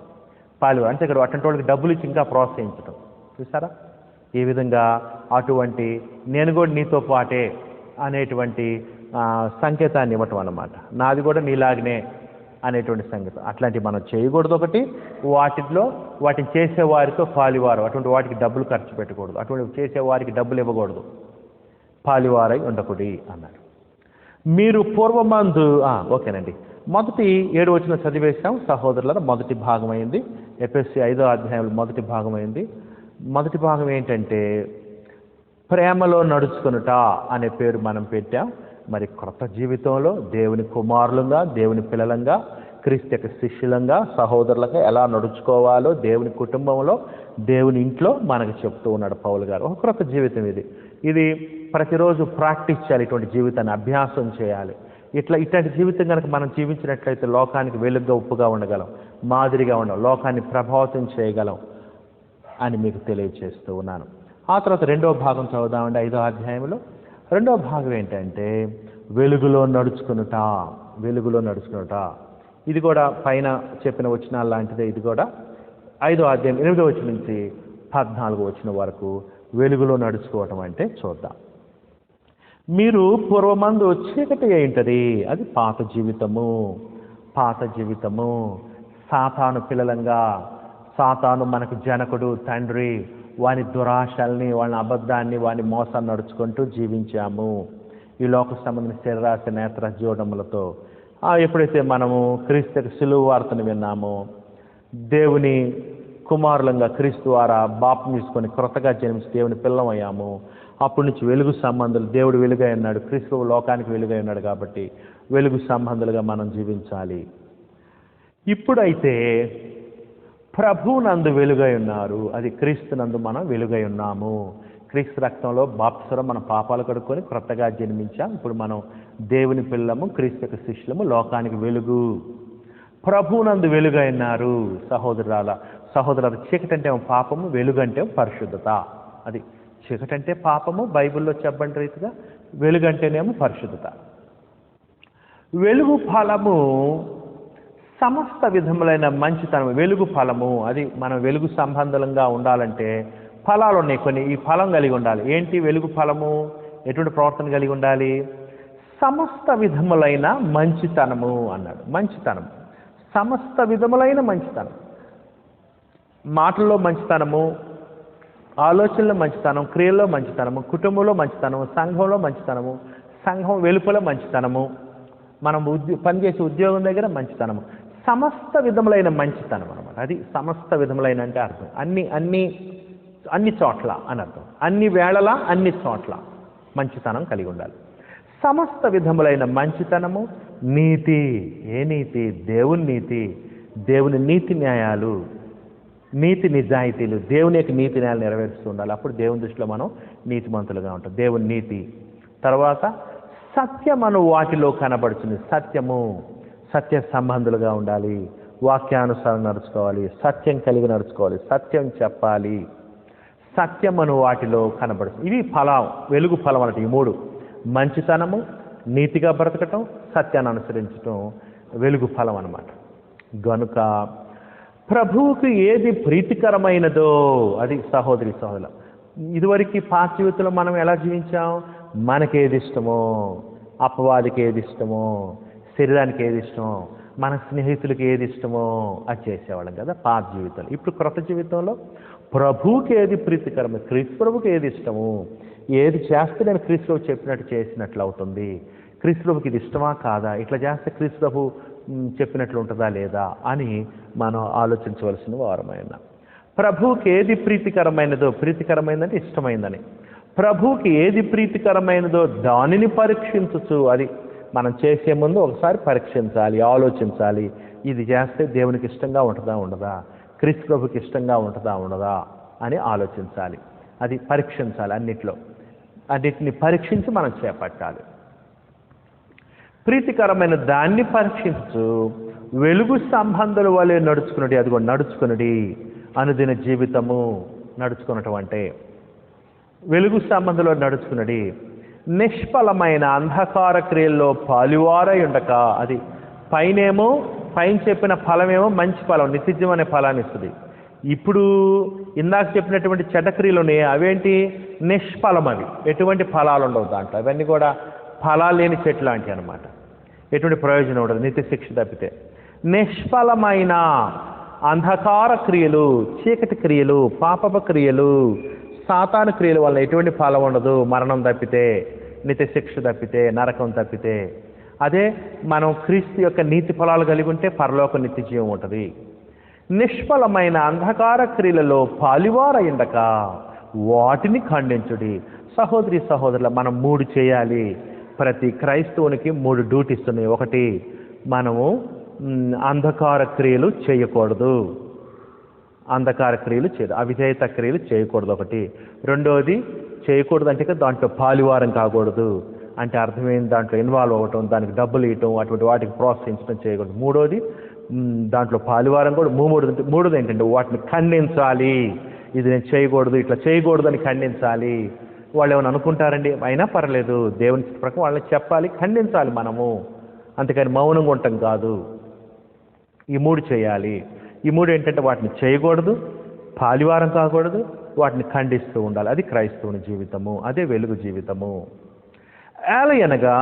పాలివారం అంటే ఇక్కడ అటువంటి వాళ్ళకి డబ్బులు ఇచ్చి ఇంకా ప్రోత్సహించడం. చూసారా? ఈ విధంగా అటువంటి నేను కూడా నీతో పాటే అనేటువంటి సంకేతాన్ని ఇవ్వటం అన్నమాట. నాది కూడా నీలాగనే అనేటువంటి సంగీతం. అట్లాంటివి మనం చేయకూడదు. ఒకటి, వాటిని చేసేవారితో పాలివారు, అటువంటి వాటికి డబ్బులు ఖర్చు పెట్టకూడదు, అటువంటి చేసేవారికి డబ్బులు ఇవ్వకూడదు, పాలివారై ఉండకూడదు అన్నాడు. మీరు పూర్వమందు ఓకేనండి, మొదటి 7 వచనం చదివేశాం సహోదరుల. మొదటి భాగమైంది ఎఫెసీ 5వ అధ్యాయంలో మొదటి భాగమైంది. మొదటి భాగం ఏంటంటే ప్రేమలో నడుచుకొనుట అనే పేరు మనం పెట్టాం. మరి క్రొత్త జీవితంలో దేవుని కుమారులంగా, దేవుని పిల్లలంగా, క్రీస్తు యొక్క శిష్యులంగా, సహోదరులుగా ఎలా నడుచుకోవాలో దేవుని కుటుంబంలో, దేవుని ఇంట్లో మనకు చెప్తూ ఉన్నాడు పౌలు గారు. ఒక క్రొత్త జీవితం ఇది ప్రతిరోజు ప్రాక్టీస్ చేయాలి. ఇటువంటి జీవితాన్ని అభ్యాసం చేయాలి. ఇట్లాంటి జీవితం కనుక మనం జీవించినట్లయితే లోకానికి వెలుగుగా, ఉప్పుగా ఉండగలం, మాదిరిగా ఉండగలం, లోకాన్ని ప్రభావితం చేయగలం అని మీకు తెలియజేస్తూ ఉన్నాను. ఆ తర్వాత 2వ భాగం చదువుదామండి. 5వ అధ్యాయంలో 2వ భాగం ఏంటంటే వెలుగులో నడుచుకునుట. వెలుగులో నడుచుకునుట ఇది కూడా పైన చెప్పిన వచనాల లాంటిదే. ఇది కూడా 5వ అధ్యాయం 8వ వచనం నుంచి 14వ వచనం వరకు వెలుగులో నడుచుకోవటం అంటే చూద్దాం. మీరు పూర్వమందు చీకటి అయింటది, అది పాత జీవితము. పాత జీవితము సాతాను పిల్లలంగా, సాతాను మనకు జనకుడు, తండ్రి, వాని దురాశల్ని, వాని అబద్ధాన్ని, వాని మోసాన్ని నడుచుకుంటూ జీవించాము. ఈ లోక సంబంధించిన శరీరాశ, నేత్ర జీవనములతో. ఎప్పుడైతే మనము క్రీస్తు సిలువ వార్తను విన్నామో, దేవుని కుమారులంగా క్రీస్తు ద్వారా బాప్తిసం తీసుకొని క్రొత్తగా జన్మించి దేవుని పిల్లమయ్యాము. అప్పటి నుంచి వెలుగు సంబంధాలు, దేవుడు వెలుగై ఉన్నాడు, క్రీస్తు లోకానికి వెలుగై ఉన్నాడు కాబట్టి వెలుగు సంబంధాలుగా మనం జీవించాలి. ఇప్పుడైతే ప్రభునందు వెలుగై ఉన్నారు, అది క్రీస్తునందు మనం వెలుగై ఉన్నాము. క్రీస్తు రక్తంలో బాప్తిసం మన పాపాలు కడుక్కొని క్రొత్తగా జన్మించాం. ఇప్పుడు మనం దేవుని పిల్లము, క్రీస్తు యొక్క శిష్యులము, లోకానికి వెలుగు. ప్రభునందు వెలుగై ఉన్నారు. సహోదరుల చీకటి అంటే పాపము, వెలుగు అంటే పరిశుద్ధత. అది చీకటి అంటే పాపము, బైబిల్లో చెప్పండి రీతిగా, వెలుగు అంటేనేమో పరిశుద్ధత. వెలుగు ఫలము సమస్త విధములైన మంచితనం. వెలుగు ఫలము అది మనం వెలుగు సంబంధంగా ఉండాలంటే ఫలాలు ఉన్నాయి కొన్ని. ఈ ఫలం కలిగి ఉండాలి. ఏంటి వెలుగు ఫలము? ఎటువంటి ప్రవర్తన కలిగి ఉండాలి? సమస్త విధములైన మంచితనము అన్నాడు. మంచితనం, సమస్త విధములైన మంచితనం. మాటల్లో మంచితనము, ఆలోచనలో మంచితనం, క్రియల్లో మంచితనము, కుటుంబంలో మంచితనము, సంఘంలో మంచితనము, సంఘం వెలుపల మంచితనము, మనం పనిచేసే ఉద్యోగం దగ్గర మంచితనము, సమస్త విధములైన మంచితనం అనమాట. అది సమస్త విధములైన అంటే అర్థం అన్ని అన్ని అన్ని చోట్ల అని అర్థం. అన్ని వేళలా అన్ని చోట్ల మంచితనం కలిగి ఉండాలి. సమస్త విధములైన మంచితనము, నీతి. ఏ నీతి? దేవుని నీతి, దేవుని నీతి న్యాయాలు, నీతి నిజాయితీలు, దేవుని యొక్క నీతి న్యాయాలు నెరవేరుస్తూ ఉండాలి. అప్పుడు దేవుని దృష్టిలో మనం నీతిమంతులుగా ఉంటాం. దేవుని నీతి. తర్వాత సత్యమను వాటిలో కనబడుతుంది. సత్యము, సత్య సంబంధులుగా ఉండాలి, వాక్యానుసారం నడుచుకోవాలి, సత్యం కలిగి నడుచుకోవాలి, సత్యం చెప్పాలి. సత్యమను వాటిలో కనబడుతుంది. ఇవి ఫలం, వెలుగు ఫలం అన్నట్టు. ఈ మూడు: మంచితనము, నీతిగా బ్రతకటం, సత్యాన్ని అనుసరించటం వెలుగు ఫలం అన్నమాట. గనుక ప్రభువుకు ఏది ప్రీతికరమైనదో అది. సహోదరి సహోదరుల, ఇదివరకు పాత జీవితంలో మనం ఎలా జీవించాం? మనకేది ఇష్టమో, అపవాదికి ఏది ఇష్టమో, శరీరానికి ఏది ఇష్టమో, మన స్నేహితులకి ఏది ఇష్టమో అది చేసేవాళ్ళం కదా పాత జీవితంలో. ఇప్పుడు క్రొత్త జీవితంలో ప్రభువుకి ఏది ప్రీతికరమే, క్రీస్తు ప్రభుకి ఏది ఇష్టము, ఏది చేస్తే నేను క్రీస్తు ప్రభు చెప్పినట్టు చేసినట్లు అవుతుంది, క్రీస్తు ప్రభుకి ఇది ఇష్టమా కాదా, ఇట్లా చేస్తే క్రీస్తు ప్రభు చెప్పినట్లు ఉంటుందా లేదా అని మనం ఆలోచించవలసిన వారమైన. ప్రభువుకి ఏది ప్రీతికరమైనదో, ప్రీతికరమైందంటే ఇష్టమైందని, ప్రభువుకి ఏది ప్రీతికరమైనదో దానిని పరీక్షించచ్చు. అది మనం చేసే ముందు ఒకసారి పరీక్షించాలి, ఆలోచించాలి. ఇది చేస్తే దేవునికి ఇష్టంగా ఉంటుందా ఉండదా, క్రీస్తు ప్రభుకి ఇష్టంగా ఉంటుందా ఉండదా అని ఆలోచించాలి. అది పరీక్షించాలి. అన్నిటిని పరీక్షించి మనం చేపట్టాలి. ప్రీతికరమైన దాన్ని పరీక్షించు, వెలుగు సంబంధుల వలె నడుచుకున్నది. అదిగో నడుచుకున్నది అనుదిన జీవితము. నడుచుకున్నటం అంటే వెలుగు సంబంధంలో నడుచుకున్నది. నిష్ఫలమైన అంధకార క్రియల్లో పాలువారై ఉండక. అది పైన చెప్పిన ఫలమేమో మంచి ఫలం, నిత్యజీవం అనే ఫలాన్ని ఇస్తుంది. ఇప్పుడు ఇందాక చెప్పినటువంటి చెడ్డ క్రియలు ఉన్నాయి, అవేంటి? నిష్ఫలం. అవి ఎటువంటి ఫలాలు ఉండవు దాంట్లో. అవన్నీ కూడా ఫలాలు లేని చెట్లు లాంటివి అనమాట. ఎటువంటి ప్రయోజనం ఉండదు నిత్య శిక్ష తప్పితే. నిష్ఫలమైన అంధకార క్రియలు, చీకటి క్రియలు, పాపపు క్రియలు, సాతాను క్రియల వల్ల ఎటువంటి ఫలం ఉండదు, మరణం తప్పితే, నిత్య శిక్ష తప్పితే, నరకం తప్పితే. అదే మనం క్రీస్తు యొక్క నీతి ఫలాలు కలిగి ఉంటే పరలోక నిత్య జీవం ఉంటుంది. నిష్ఫలమైన అంధకార క్రియలలో పాలువారయుండక వాటిని ఖండించుడి. సహోదరి సహోదరుల, మనం 3 చేయాలి. ప్రతి క్రైస్తవునికి 3 డ్యూటీస్ ఉన్నాయి. ఒకటి, మనము అంధకార క్రియలు చేయకూడదు, అంధకార క్రియలు చేయదు, అవిధేయత క్రియలు చేయకూడదు ఒకటి. రెండోది, చేయకూడదు అంటే దాంట్లో పాలువారం కాకూడదు. అంటే అర్థమైంది, దాంట్లో ఇన్వాల్వ్ అవ్వటం, దానికి డబ్బులు ఇవ్వటం, అటువంటి వాటికి ప్రోత్సహించడం చేయకూడదు. మూడోది, దాంట్లో పాలువారం కూడా. మూడోది ఏంటంటే వాటిని ఖండించాలి. ఇది నేను చేయకూడదు, ఇట్లా చేయకూడదు అని ఖండించాలి. వాళ్ళు ఏమైనా అనుకుంటారండి, అయినా పర్లేదు, దేవుని ప్రకారం వాళ్ళని చెప్పాలి, ఖండించాలి మనము. అంతేకాని మౌనంగా ఉండటం కాదు. ఈ 3 చేయాలి. ఈ 3 ఏంటంటే వాటిని చేయకూడదు, పాలివారం కాకూడదు, వాటిని ఖండిస్తూ ఉండాలి. అది క్రైస్తవుని జీవితము, అదే వెలుగు జీవితము. ఏలయనగా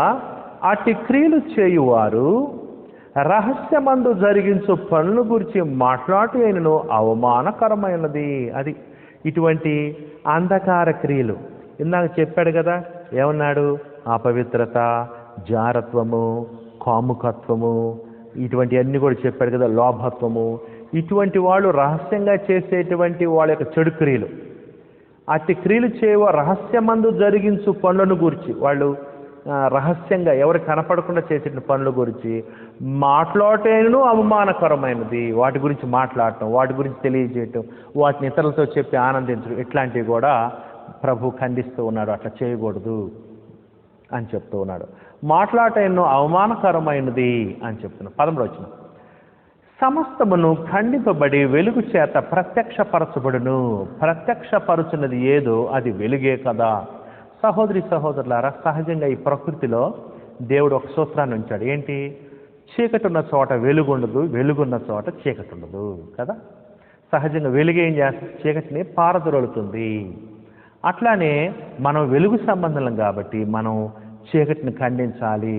అట్టి క్రియలు చేయువారు రహస్యమందు జరిగించు పనుల గురించి మాట్లాడేనను అవమానకరమైనది. అది ఇటువంటి అంధకార క్రియలు. ఇందాక చెప్పాడు కదా, ఏమన్నాడు? అపవిత్రత, జారత్వము, కాముకత్వము, ఇటువంటి అన్నీ కూడా చెప్పాడు కదా, లోభత్వము. ఇటువంటి వాళ్ళు రహస్యంగా చేసేటువంటి వాళ్ళ యొక్క చెడు క్రియలు, అట్టి క్రియలు చేయవ రహస్యమందు జరిగించు పనులను గురించి, వాళ్ళు రహస్యంగా ఎవరికి కనపడకుండా చేసే పనుల గురించి మాట్లాడటేను అవమానకరమైనది. వాటి గురించి మాట్లాడటం, వాటి గురించి తెలియజేయటం, వాటిని ఇతరులతో చెప్పి ఆనందించడం, ఇట్లాంటివి కూడా ప్రభు ఖండిస్తూ ఉన్నాడు. అట్లా చేయకూడదు అని చెప్తూ ఉన్నాడు. మాట్లాడటం అవమానకరమైనది అని చెప్తున్నాడు. 13వ వచనం, సమస్తమును ఖండింపబడి వెలుగు చేత ప్రత్యక్షపరచబడును. ప్రత్యక్షపరచున్నది ఏదో అది వెలుగే కదా. సహోదరి సహోదరులారా, సహజంగా ఈ ప్రకృతిలో దేవుడు ఒక సూత్రాన్ని ఉంచాడు. ఏంటి? చీకటి ఉన్న చోట వెలుగు ఉండదు, వెలుగున్న చోట చీకటి ఉండదు కదా. సహజంగా వెలుగు ఏం చేస్తుంది? చీకటిని పారదొలుతుంది. అట్లానే మనం వెలుగు సంబంధం కాబట్టి మనం చీకటిని ఖండించాలి.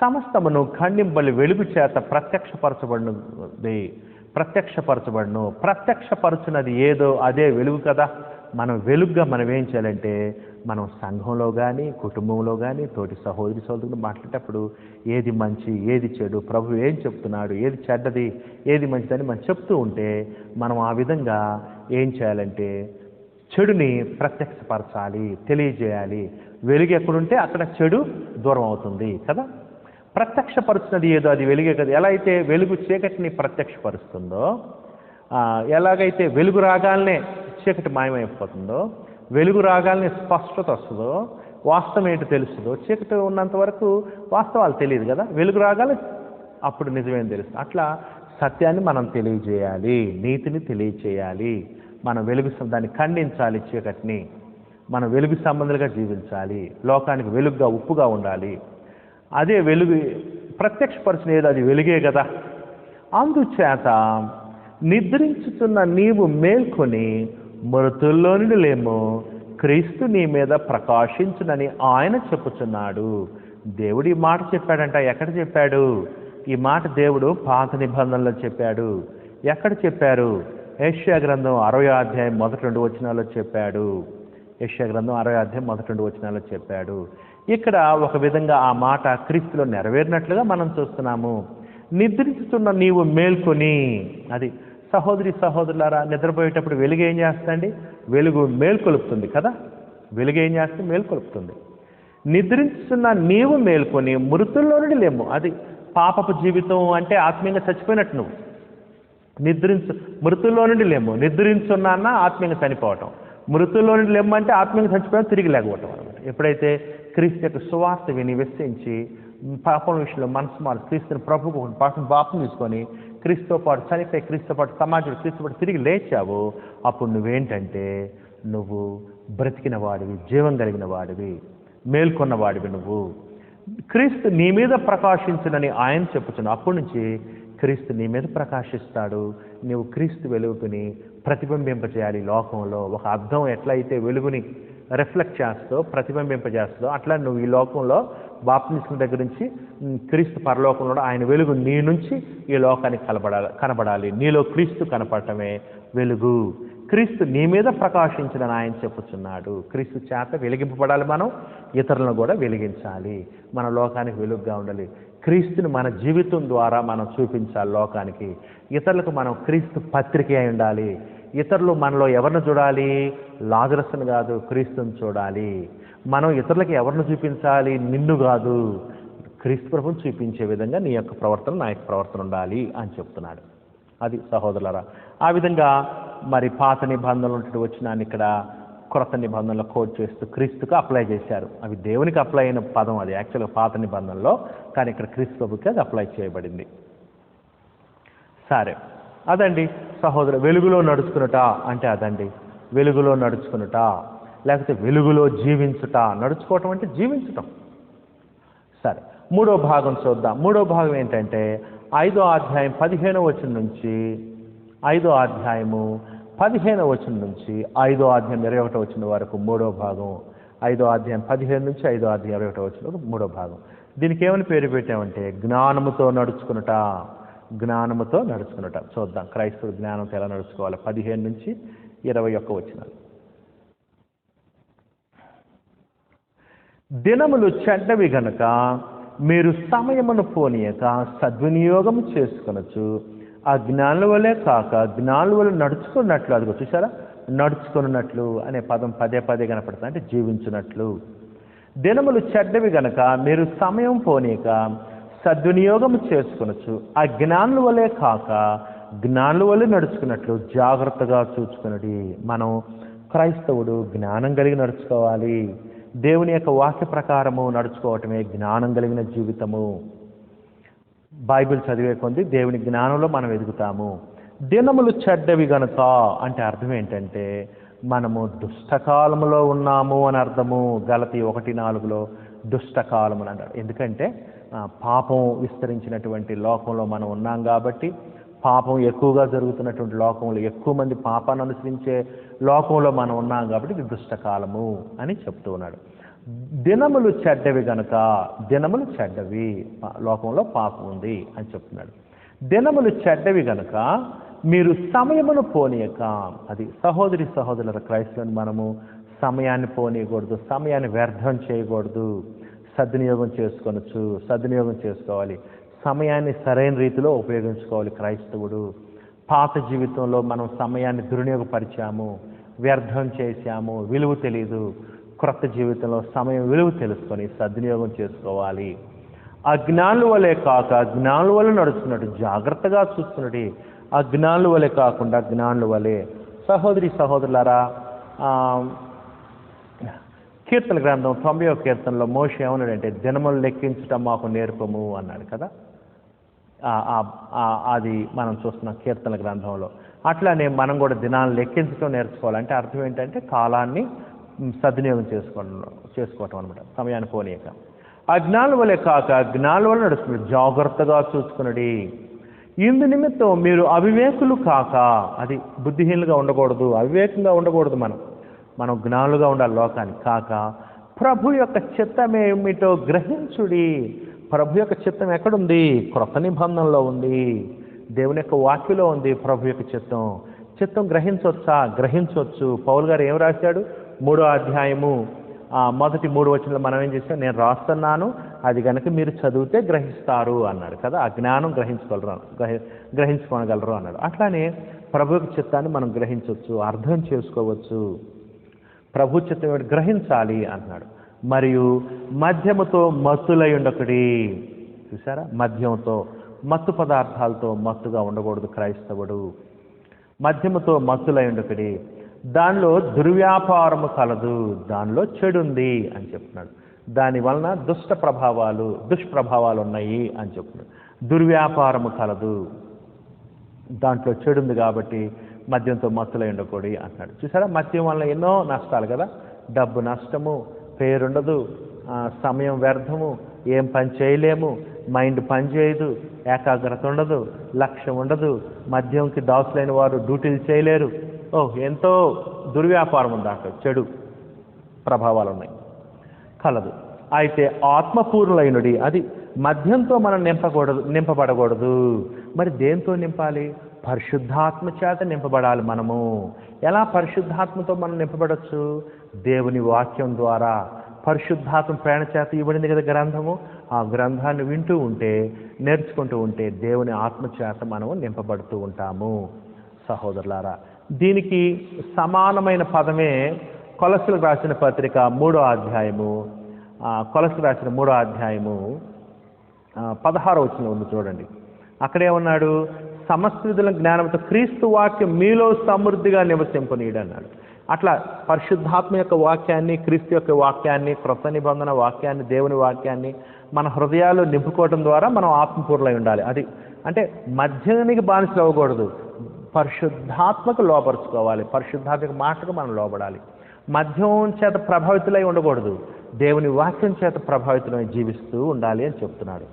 సమస్తమును ఖండింపబడి వెలుగు చేత ప్రత్యక్షపరచబడినది. ప్రత్యక్షపరచబడును. ప్రత్యక్షపరచున్నది ఏదో అదే వెలుగు కదా. మనం వెలుగుగా మనం ఏం చేయాలంటే మనం సంఘంలో కానీ కుటుంబంలో కానీ తోటి సహోదరి సోదరులు మాట్లాడేటప్పుడు ఏది మంచి ఏది చెడు, ప్రభు ఏం చెప్తున్నాడు, ఏది చెడ్డది ఏది మంచిదని మనం చెప్తూ ఉంటే మనం ఆ విధంగా ఏం చేయాలంటే చెడుని ప్రత్యక్షపరచాలి, తెలియజేయాలి. వెలుగు ఎక్కడుంటే అక్కడ చెడు దూరం అవుతుంది కదా. ప్రత్యక్షపరుచున్నది ఏదో అది వెలుగే కదా. ఎలా అయితే వెలుగు చీకటిని ప్రత్యక్షపరుస్తుందో, ఎలాగైతే వెలుగు రాగాలనే చీకటి మాయమైపోతుందో, వెలుగు రాగాలనే స్పష్టత వస్తుందో, వాస్తవం ఏంటో తెలుస్తుందో, చీకటి ఉన్నంత వరకు వాస్తవాలు తెలియదు కదా. వెలుగు రాగానే అప్పుడు నిజమేం తెలుస్తుంది. అట్లా సత్యాన్ని మనం తెలియజేయాలి, నీతిని తెలియచేయాలి. మనం వెలుగు దాన్ని ఖండించాలి. చీకటిని మనం వెలుగు సంబంధులుగా జీవించాలి. లోకానికి వెలుగుగా ఉప్పుగా ఉండాలి. అదే వెలుగు ప్రత్యక్షపరిచిన ఏదో అది వెలుగే కదా. అందుచేత నిద్రించుతున్న నీవు మేల్కొని మృతుల్లో నుండి లేము, క్రీస్తు నీ మీద ప్రకాశించునని ఆయన చెప్పుచున్నాడు. దేవుడు ఈ మాట చెప్పాడంట. ఎక్కడ చెప్పాడు ఈ మాట? దేవుడు పాత నిబంధనలో చెప్పాడు. ఎక్కడ చెప్పారు? యెషయా గ్రంథం 60వ అధ్యాయం 1-2 వచనాల్లో చెప్పాడు. యెషయా గ్రంథం 60వ అధ్యాయం 1-2 వచనాల్లో చెప్పాడు. ఇక్కడ ఒక విధంగా ఆ మాట క్రీస్తులో నెరవేరినట్లుగా మనం చూస్తున్నాము. నిద్రించుతున్న నీవు మేల్కొని, అది సహోదరి సహోదరులారా, నిద్రపోయేటప్పుడు వెలుగు ఏం చేస్తుందండి? వెలుగు మేల్కొలుపుతుంది కదా. వెలుగు ఏం చేస్తుంది? మేల్కొలుపుతుంది. నిద్రించుతున్న నీవు మేల్కొని మృతుల్లో నుండి లేము. అది పాపపు జీవితం అంటే ఆత్మీయంగా చచ్చిపోయినట్టు. నువ్వు మృతుల్లో నుండి లేము. నిద్రించున్నా ఆత్మీయంగా చనిపోవటం. మృతుల్లో నుండి లేము అంటే ఆత్మీయంగా చచ్చిపోవడం, తిరిగి లేకపోవటం అనమాట. ఎప్పుడైతే క్రీస్తు యొక్క సువార్త విని విశ్వసించి పాపం విషయంలో మనసు మారి క్రీస్తుని ప్రభుకు పాపం తీసుకొని క్రీస్తుతో పాటు చనిపోయి క్రీస్తుతో పాటు సమాజంలో క్రీస్తు పాటు తిరిగి లేచావు, అప్పుడు నువ్వేంటంటే నువ్వు బ్రతికిన వాడివి, జీవం కలిగిన వాడివి, మేల్కొన్న వాడివి. నువ్వు క్రీస్తు నీ మీద ప్రకాశించునని ఆయన చెప్పుచున్నావు. అప్పటి నుంచి క్రీస్తు నీ మీద ప్రకాశిస్తాడు. నువ్వు క్రీస్తు వెలుగుని ప్రతిబింబింపజేయాలి లోకంలో. ఒక అద్దం ఎట్లయితే వెలుగుని రిఫ్లెక్ట్ చేస్తూ ప్రతిబింబింపజేస్తుందో అట్లా నువ్వు ఈ లోకంలో బాప్తిస్మం దగ్గర నుంచి క్రీస్తు పరలోకంలో ఆయన వెలుగు నీ నుంచి ఈ లోకానికి కనబడాలి. నీలో క్రీస్తు కనపడటమే వెలుగు. క్రీస్తు నీ మీద ప్రకాశించిన ఆయన చెప్పుచున్నాడు. క్రీస్తు చేత వెలిగింపబడాలి. మనం ఇతరులను కూడా వెలిగించాలి. మన లోకానికి వెలుగుగా ఉండాలి. క్రీస్తుని మన జీవితం ద్వారా మనం చూపించాలి లోకానికి. ఇతరులకు మనం క్రీస్తు పత్రిక అయి ఉండాలి. ఇతరులు మనలో ఎవరిని చూడాలి? లాజరస్ను కాదు, క్రీస్తుని చూడాలి. మనం ఇతరులకు ఎవరిని చూపించాలి? నిన్ను కాదు, క్రీస్తు ప్రభువుని చూపించే విధంగా నీ యొక్క ప్రవర్తన నా యొక్క ప్రవర్తన ఉండాలి అని చెప్తున్నాడు. అది సహోదరులారా. ఆ విధంగా మరి పాత నిబంధనలు ఉంటే వచ్చినాన్ని ఇక్కడ క్రొత్త నిబంధనలు కోట్ చేస్తూ క్రీస్తుకు అప్లై చేశారు. అవి దేవునికి అప్లై అయిన పదం అది యాక్చువల్గా పాత నిబంధనలో, కానీ ఇక్కడ క్రీస్తు ప్రభుకి అది అప్లై చేయబడింది. సరే, అదండి సహోదరు. వెలుగులో నడుచుకునుట అంటే అదండి. వెలుగులో నడుచుకునుట లేకపోతే వెలుగులో జీవించుట. నడుచుకోవటం అంటే జీవించటం. సరే, మూడో భాగం చూద్దాం. మూడో భాగం ఏంటంటే 5వ అధ్యాయం 15వ వచనం నుంచి 5వ అధ్యాయము 15వ వచనం నుంచి 5వ అధ్యాయం 21వ వచనం వరకు మూడో భాగం. 5వ అధ్యాయం 15 నుంచి 5వ అధ్యాయం 21వ వచనం మూడో భాగం. దీనికి ఏమని పేరు పెట్టామంటే జ్ఞానముతో నడుచుకునుట. జ్ఞానముతో నడుచుకునుట. చూద్దాం క్రైస్తవుడు జ్ఞానంతో ఎలా నడుచుకోవాలి. 15 నుంచి 21 వచనాలు. దినములు చెడ్డవి గనుక మీరు సమయమును పోనీయక సద్వినియోగం చేసుకొనొచ్చు. ఆ జ్ఞానుల వలె కాక జ్ఞానుల వలె నడుచుకున్నట్లు. అదిగో చూసారా, నడుచుకున్నట్లు అనే పదం పదే పదే కనపడుతుంది. అంటే జీవించినట్లు. దినములు చెడ్డవి గనక మీరు సమయం పోనీయక సద్వినియోగం చేసుకొనొచ్చు. ఆ జ్ఞానుల వలె కాక జ్ఞానుల వలె నడుచుకున్నట్లు జాగ్రత్తగా చూసుకున్నది. మనం క్రైస్తవుడు జ్ఞానం కలిగి నడుచుకోవాలి. దేవుని యొక్క వాక్య ప్రకారము నడుచుకోవటమే జ్ఞానం కలిగిన జీవితము. బైబిల్ చదివే కొంది దేవుని జ్ఞానంలో మనం ఎదుగుతాము. దినములు చెడ్డవి గనుక అంటే అర్థం ఏంటంటే మనము దుష్టకాలములో ఉన్నాము అని అర్థము. గలతీ 1:4 దుష్టకాలం అని అన్నాడు. ఎందుకంటే పాపం విస్తరించినటువంటి లోకంలో మనం ఉన్నాం కాబట్టి, పాపం ఎక్కువగా జరుగుతున్నటువంటి లోకంలో, ఎక్కువ మంది పాపాన్ని అనుసరించే లోకంలో మనం ఉన్నాం కాబట్టి ఇది దుష్టకాలము అని చెప్తూ ఉన్నాడు. దినములు చెడ్డవి గనుక, దినములు చెడ్డవి, లోకంలో పాపం ఉంది అని చెప్తున్నాడు. దినములు చెడ్డవి గనుక మీరు సమయమును పోనీయక. అది సహోదరి సహోదరుల క్రైస్తవుని మనము సమయాన్ని పోనీయకూడదు, సమయాన్ని వ్యర్థం చేయకూడదు, సద్వినియోగం చేసుకోవాలి. సమయాన్ని సరైన రీతిలో ఉపయోగించుకోవాలి క్రైస్తవుడు. పాత జీవితంలో మనం సమయాన్ని దుర్వినియోగపరిచాము, వ్యర్థం చేశాము, విలువ తెలీదు. క్రొత్త జీవితంలో సమయం విలువ తెలుసుకొని సద్వినియోగం చేసుకోవాలి. అజ్ఞానుల వలె కాక జ్ఞానుల వలె నడుచుకున్నట్టు జాగ్రత్తగా చూసుకున్నట్టు, అజ్ఞానుల వలె కాకుండా జ్ఞానుల వలె. సహోదరి సహోదరులారా, కీర్తన గ్రంథం 90వ కీర్తనలో మోషే ఏమన్నాడంటే, దినములు లెక్కించటం మాకు నేర్పము అన్నాడు కదా. అది మనం చూస్తున్నాం కీర్తన గ్రంథంలో. అట్లానే మనం కూడా దినాలను లెక్కించడం నేర్చుకోవాలంటే అర్థం ఏంటంటే కాలాన్ని సద్వినియోగం చేసుకోవటం అనమాట, సమయాన్ని పోనీయక. అజ్ఞానుల వలె కాక జ్ఞానుల వలె నడుచుకున్నాడు, జాగ్రత్తగా చూసుకున్నది. ఇందు నిమిత్తం మీరు అవివేకులు కాక, అది బుద్ధిహీనులుగా ఉండకూడదు, అవివేకంగా ఉండకూడదు. మనం జ్ఞానులుగా ఉండాలి లోకానికి. కాక ప్రభు యొక్క చిత్తమేమిటో గ్రహించుడి. ప్రభు యొక్క చిత్తం ఎక్కడుంది? క్రొత్త నిబంధనలో ఉంది, దేవుని యొక్క వాక్యలో ఉంది. ప్రభు యొక్క చిత్తం గ్రహించవచ్చు. పౌలు గారు ఏం రాశాడు? 3వ అధ్యాయము మొదటి 3 వచనాలు మనం ఏం చేసాం? నేను రాస్తున్నాను, అది కనుక మీరు చదివితే గ్రహిస్తారు అన్నాడు కదా. ఆ జ్ఞానం గ్రహించుకోగలరు అన్నాడు. అట్లానే ప్రభు యొక్క చిత్తాన్ని మనం గ్రహించవచ్చు, అర్థం చేసుకోవచ్చు. ప్రభు చిత్తం గ్రహించాలి అంటున్నాడు. మరియు మద్యముతో మత్తులై ఉండకుడి. చూసారా, మద్యంతో, మత్తు పదార్థాలతో మత్తుగా ఉండకూడదు క్రైస్తవుడు. మద్యముతో మత్తులై ఉండకుడి, దానిలో దుర్వ్యాపారము కలదు, దానిలో చెడు ఉంది అని చెప్తున్నాడు. దాని వలన దుష్ప్రభావాలు ఉన్నాయి అని చెప్తున్నాడు. దుర్వ్యాపారము కలదు, దాంట్లో చెడు ఉంది కాబట్టి మద్యంతో మత్తులై ఉండకూడదు అంటున్నాడు. చూసారా, మద్యం వల్ల ఎన్నో నష్టాలు కదా. డబ్బు నష్టము, పేరుండదు, సమయం వ్యర్థము, ఏం పని చేయలేము, మైండ్ పని చేయదు, ఏకాగ్రత ఉండదు, లక్ష్యం ఉండదు. మద్యంకి దాసులైన వారు డ్యూటీలు చేయలేరు. ఎంతో దుర్వ్యాపారం ఉంది, దాంట్లో చెడు ప్రభావాలు ఉన్నాయి, కలదు. అయితే ఆత్మపూర్ణులైనడి, అది మద్యంతో మనం నింపబడకూడదు. మరి దేంతో నింపాలి? పరిశుద్ధాత్మ చేత నింపబడాలి మనము. ఎలా పరిశుద్ధాత్మతో మనం నింపబడచ్చు? దేవుని వాక్యం ద్వారా. పరిశుద్ధాత్మ ప్రేరణ చేత ఇవ్వడింది కదా గ్రంథము. ఆ గ్రంథాన్ని వింటూ ఉంటే, నేర్చుకుంటూ ఉంటే దేవుని ఆత్మ చేత మనము నింపబడుతూ ఉంటాము. సహోదరులారా, దీనికి సమానమైన పదమే కొలస్సీలకు రాసిన పత్రిక 3వ అధ్యాయము, కొలస్సీలకు రాసిన 3వ అధ్యాయము 16వ వచనం ఉంది చూడండి. అక్కడేమన్నాడు? సమస్త విధుల జ్ఞానంతో క్రీస్తు వాక్యం మీలో సమృద్ధిగా నివసింపనీయుడు అన్నాడు. అట్లా పరిశుద్ధాత్మ యొక్క వాక్యాన్ని, క్రీస్తు యొక్క వాక్యాన్ని, క్రొత్త నిబంధన వాక్యాన్ని, దేవుని వాక్యాన్ని మన హృదయాల్లో నింపుకోవడం ద్వారా మనం ఆత్మపూర్ణులై ఉండాలి. అది అంటే మద్యానికి బానిసలు అవ్వకూడదు, పరిశుద్ధాత్మకు లోపరుచుకోవాలి. పరిశుద్ధాత్మక మాటకు మనం లోబడాలి. మద్యం చేత ప్రభావితులై ఉండకూడదు, దేవుని వాక్యం చేత ప్రభావితులై జీవిస్తూ ఉండాలి అని చెప్తున్నాడు.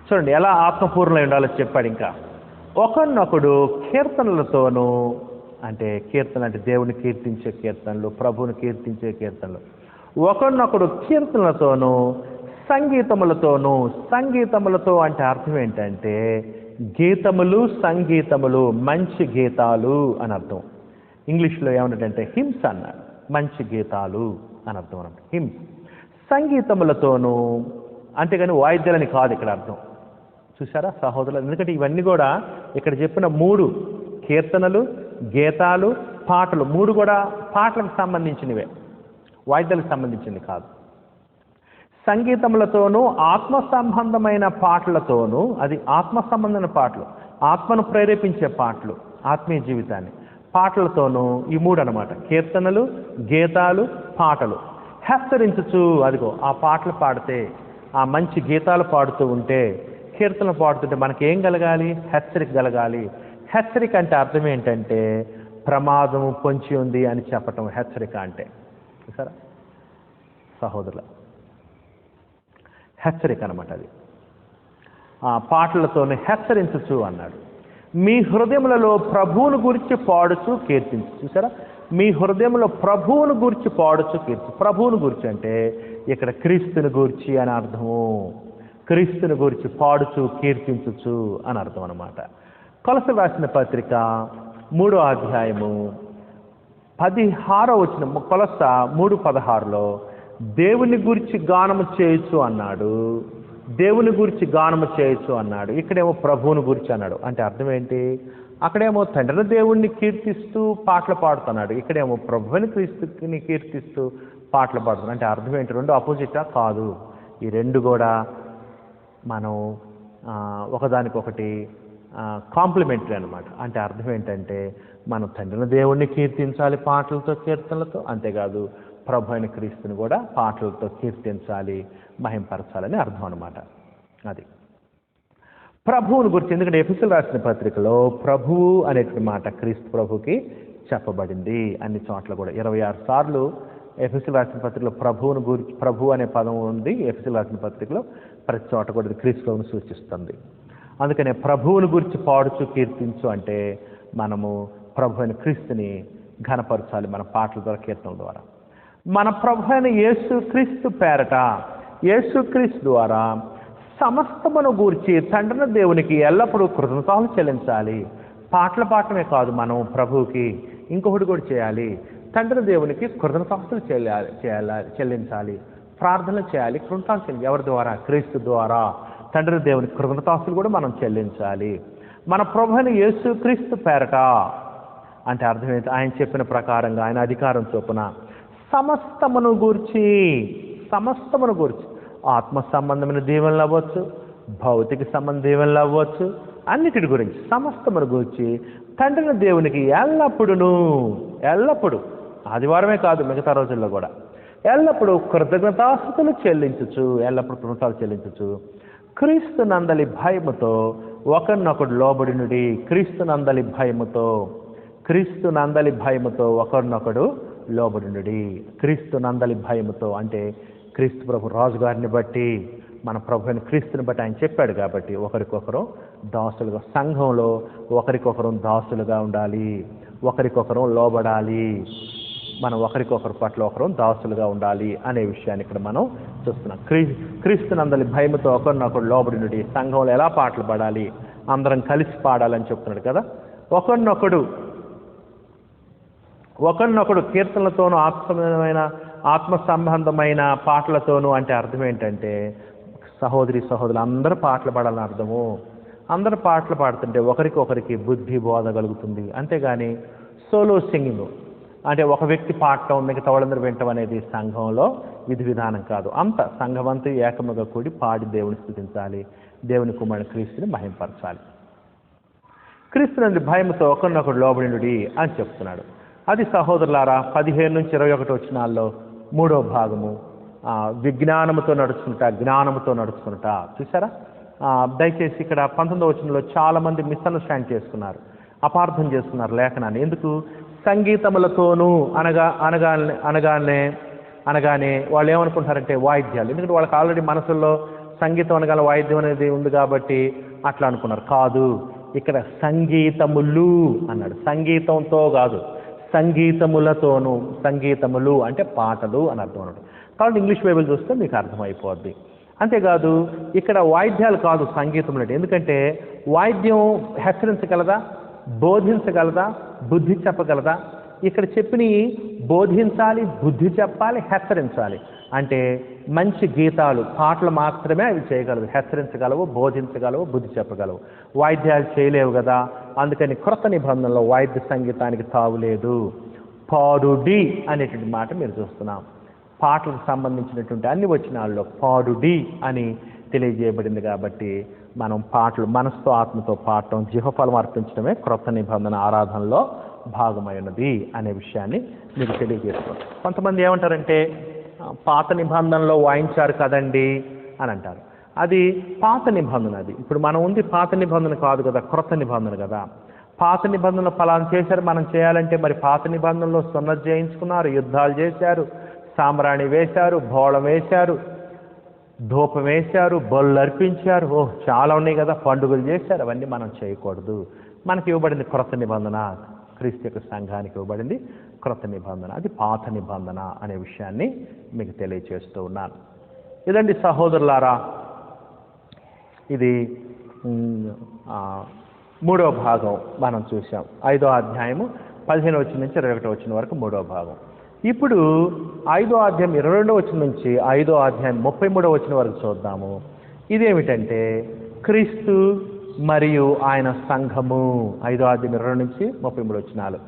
చూడండి ఎలా ఆత్మపూర్ణులై ఉండాలో చెప్పాడు. ఇంకా ఒకరినొకడు కీర్తనలతోనూ, అంటే కీర్తన అంటే దేవుని కీర్తించే కీర్తనలు, ప్రభువుని కీర్తించే కీర్తనలు. ఒకరినొకడు కీర్తనలతోనూ సంగీతములతో అంటే అర్థం ఏంటంటే గీతములు, సంగీతములు, మంచి గీతాలు అని అర్థం. ఇంగ్లీష్లో ఏమన్నదంటే హిమ్స్ అన్నాడు, మంచి గీతాలు అని అర్థం అన్నట్టు. హిమ్స్ సంగీతములతోనూ, అంతేగాని వాయిద్యాలని కాదు ఇక్కడ అర్థం. చూసారా సహోదరులు, ఎందుకంటే ఇవన్నీ కూడా ఇక్కడ చెప్పిన 3 కీర్తనలు, గీతాలు, పాటలు 3 కూడా పాటలకు సంబంధించినవే, వాయిద్యాలకు సంబంధించింది కాదు. సంగీతములతోనూ, ఆత్మ సంబంధమైన పాటలతోనూ, అది ఆత్మ సంబంధమైన పాటలు, ఆత్మను ప్రేరేపించే పాటలు, ఆత్మీయ జీవితాన్ని, పాటలతోనూ ఈ 3 అన్నమాట. కీర్తనలు, గీతాలు, పాటలు. హెచ్చరించుచు, అదిగో ఆ పాటలు పాడితే, ఆ మంచి గీతాలు పాడుతూ ఉంటే, కీర్తనలు పాడుతుంటే మనకి ఏం కలగాలి? హెచ్చరిక కలగాలి. హెచ్చరిక అంటే అర్థం ఏంటంటే ప్రమాదము పొంచి ఉంది అని చెప్పటం హెచ్చరిక అంటే. చూసారా సహోదరుల, హెచ్చరిక అనమాట అది. ఆ పాటలతోనే హెచ్చరించచ్చు అన్నాడు. మీ హృదయములలో ప్రభువును గురించి పాడుచు కీర్తించు. చూసారా, మీ హృదయంలో ప్రభువును గురించి పాడుచు కీర్తి. ప్రభువును గురించి అంటే ఇక్కడ క్రీస్తుని గురించి అని అర్థము. క్రీస్తుని గురించి పాడుచు కీర్తించుచు అని అర్థం అనమాట. కొలసలు రాసిన పత్రిక 3వ అధ్యాయము 16వ వచనం, కొలస 3:16లో దేవుని గురించి గానము చేయొచ్చు అన్నాడు. దేవుని గురించి గానము చేయొచ్చు అన్నాడు. ఇక్కడేమో ప్రభువుని గురించి అన్నాడు. అంటే అర్థం ఏంటి? అక్కడేమో తండ్రిని దేవుణ్ణి కీర్తిస్తూ పాటలు పాడుతున్నాడు, ఇక్కడేమో ప్రభువుని క్రీస్తుని కీర్తిస్తూ పాటలు పాడుతున్నాడు. అంటే అర్థం ఏంటి? రెండు ఆపోజిటా? కాదు. ఈ రెండు కూడా మనం ఒకదానికొకటి కాంప్లిమెంటరీ అనమాట. అంటే అర్థం ఏంటంటే మనం తండ్రిని దేవుణ్ణి కీర్తించాలి పాటలతో, కీర్తనలతో, అంతేకాదు ప్రభు అయిన క్రీస్తుని కూడా పాటలతో కీర్తించాలి, మహింపరచాలని అర్థం అనమాట. అది ప్రభువుని గురించి. ఎందుకంటే ఎఫెసీయులకు రాసిన పత్రికలో ప్రభువు అనేటువంటి మాట క్రీస్తు ప్రభుకి చెప్పబడింది. అన్ని చోట్ల కూడా 26 సార్లు ఎఫెసీయులకు రాసిన పత్రికలో ప్రభువుని గురించి, ప్రభు అనే పదం ఉంది. ఎఫెసీయులకు రాసిన పత్రికలో ప్రతి చోట కూడా ఇది క్రీస్తు ప్రభువుని సూచిస్తుంది. అందుకనే ప్రభువుని గురించి పాడుచు కీర్తించు అంటే మనము ప్రభు అయిన క్రీస్తుని ఘనపరచాలి మన పాటల ద్వారా, కీర్తనల ద్వారా. మన ప్రభు అయిన యేసు క్రీస్తు పేరట, యేసు క్రీస్తు ద్వారా సమస్తమును గూర్చి తండ్రిని దేవునికి ఎల్లప్పుడూ కృతజ్ఞతలు చెల్లించాలి. పాటలు పాడటమే కాదు, మనం ప్రభువుకి ఇంకొకటి కూడా చేయాలి. తండ్రిని దేవునికి కృతజ్ఞతలు చెల్లించాలి, ప్రార్థనలు చేయాలి, కృతజ్ఞతలు చెల్లించాలి. ఎవరి ద్వారా? క్రీస్తు ద్వారా తండ్రి దేవునికి కృతజ్ఞతలు కూడా మనం చెల్లించాలి. మన ప్రభు అయిన యేసు క్రీస్తు పేరట అంటే అర్థం ఏంటి? ఆయన చెప్పిన ప్రకారంగా, ఆయన అధికారం చొప్పున సమస్తమును గూర్చి, సమస్తమును గూర్చి ఆత్మ సంబంధమైన దీవెనలు అవ్వచ్చు, భౌతిక సంబంధ దీవెనలు అవ్వచ్చు, అన్నిటి గురించి సమస్తమును గూర్చి తండ్రిని దేవునికి ఎల్లప్పుడూ ఆదివారమే కాదు మిగతా రోజుల్లో కూడా ఎల్లప్పుడూ కృతజ్ఞతాస్తుతులు చెల్లించచ్చు, ఎల్లప్పుడూ కృతజ్ఞతలు చెల్లించచ్చు. క్రీస్తు నందలి భయముతో ఒకరినొకడు లోబడినుడి. క్రీస్తు నందలి భయముతో ఒకరినొకడు లోబడినుడి. క్రీస్తు నందలి భయముతో అంటే క్రీస్తు ప్రభు రాజుగారిని బట్టి, మన ప్రభు అయిన క్రీస్తుని బట్టి ఆయన చెప్పాడు కాబట్టి ఒకరికొకరు దాసులుగా, సంఘంలో ఒకరికొకరు దాసులుగా ఉండాలి, ఒకరికొకరు లోబడాలి, మనం ఒకరికొకరి పట్ల ఒకరు దాసులుగా ఉండాలి అనే విషయాన్ని ఇక్కడ మనం చూస్తున్నాం. క్రీస్తునందలి భయముతో ఒకరినొకరు లోబడినుడి. సంఘంలో ఎలా పాటలు పాడాలి? అందరం కలిసి పాడాలని చెప్తున్నాడు కదా. ఒకరినొకడు కీర్తనలతోనూ ఆత్మ సంబంధమైన పాటలతోనూ అంటే అర్థం ఏంటంటే సహోదరులు అందరూ పాటలు పాడాలని అర్థము. అందరూ పాటలు పాడుతుంటే ఒకరికొకరికి బుద్ధి బోధ కలుగుతుంది. అంతేగాని సోలో సింగింగ్ అంటే ఒక వ్యక్తి పాడటం మిగతా వాళ్ళందరూ వినటం అనేది సంఘంలో విధి విధానం కాదు. అంత సంఘమంతా ఏకముగా కూడి పాడి దేవుని స్తుతించాలి, దేవుని కుమారుని క్రీస్తుని మహింపరచాలి. క్రీస్తునందు భయముతో ఒకరినొకడు లోబడినుడి అని చెప్తున్నాడు. అది సహోదరులారా 15 నుంచి 21 వచనాల్లో 3వ భాగము. విజ్ఞానముతో నడుచుకుంటా చూసారా? దయచేసి ఇక్కడ 19వ వచనంలో చాలామంది మిస్అండర్స్టాండ్ చేసుకున్నారు, అపార్థం చేసుకున్నారు లేఖనాన్ని. ఎందుకు? సంగీతములతోనూ అనగానే వాళ్ళు ఏమనుకుంటారంటే వాయిద్యాలు. ఎందుకంటే వాళ్ళకి ఆల్రెడీ మనసుల్లో సంగీతం అనగానే వాయిద్యం అనేది ఉంది కాబట్టి అట్లా అనుకున్నారు. కాదు, ఇక్కడ సంగీతములు అన్నాడు. సంగీతంతో కాదు, సంగీతములతోనూ. సంగీతములు అంటే పాటలు అని అర్థం అన్నాడు. కాబట్టి ఇంగ్లీష్ బైబిల్ చూస్తే మీకు అర్థమైపోద్ది. అంతేకాదు ఇక్కడ వాయిద్యాలు కాదు సంగీతం అంటే. ఎందుకంటే వాయిద్యం హెచ్చరించగలదా, బోధించగలదా, బుద్ధి చెప్పగలదా? ఇక్కడ చెప్పినవి బోధించాలి, బుద్ధి చెప్పాలి, హెచ్చరించాలి. అంటే మంచి గీతాలు, పాటలు మాత్రమే అవి చేయగలవు, హెచ్చరించగలవు, బోధించగలవు, బుద్ధి చెప్పగలవు. వాయిద్యాలు చేయలేవు కదా. అందుకని క్రొత్త నిబంధనలో వాయిద్య సంగీతానికి తావులేదు. పాడుడి అనేటువంటి మాట మీరు చూస్తున్నాం. పాటలకు సంబంధించినటువంటి అన్ని వచనాల్లో పాడుడి అని తెలియజేయబడింది. కాబట్టి మనం పాటలు మనసుతో ఆత్మతో పాడటం, జిహ్వఫలం అర్పించడమే క్రొత్త నిబంధన ఆరాధనలో భాగమైనది అనే విషయాన్ని మీకు తెలియజేస్తాం. కొంతమంది ఏమంటారంటే పాత నిబంధనలో వాయించారు కదండి అని అంటారు. అది పాత నిబంధన. అది ఇప్పుడు మనం ఉంది పాత నిబంధన కాదు కదా, క్రొత్త నిబంధన కదా. పాత నిబంధనలు ఫలాన్ని చేశారు, మనం చేయాలంటే మరి పాత నిబంధనలో సున్నతి చేయించుకున్నారు, యుద్ధాలు చేశారు, సాంబ్రాణి వేశారు, బోళం వేశారు, ధూపం వేశారు, బొల్లు అర్పించారు, చాలా ఉన్నాయి కదా, పండుగలు చేశారు. అవన్నీ మనం చేయకూడదు. మనకి ఇవ్వబడింది క్రొత్త నిబంధన, క్రీస్తు యొక్క సంఘానికి ఇవ్వబడింది క్రొత్త నిబంధన. అది పాత నిబంధన అనే విషయాన్ని మీకు తెలియచేస్తూ ఉన్నాను. ఇదండి సహోదరులారా, ఇది మూడో భాగం మనం చూసాం. 5వ అధ్యాయము 15వ వచనం నుంచి 21వ వచనం వరకు మూడో భాగం. ఇప్పుడు 5వ అధ్యాయం 22వ వచనం నుంచి 5వ అధ్యాయం 33వ వచనం వరకు చూద్దాము. ఇదేమిటంటే క్రీస్తు మరియు ఆయన సంఘము. 5వ అధ్యాయం 22 నుంచి 33 వచనాలు.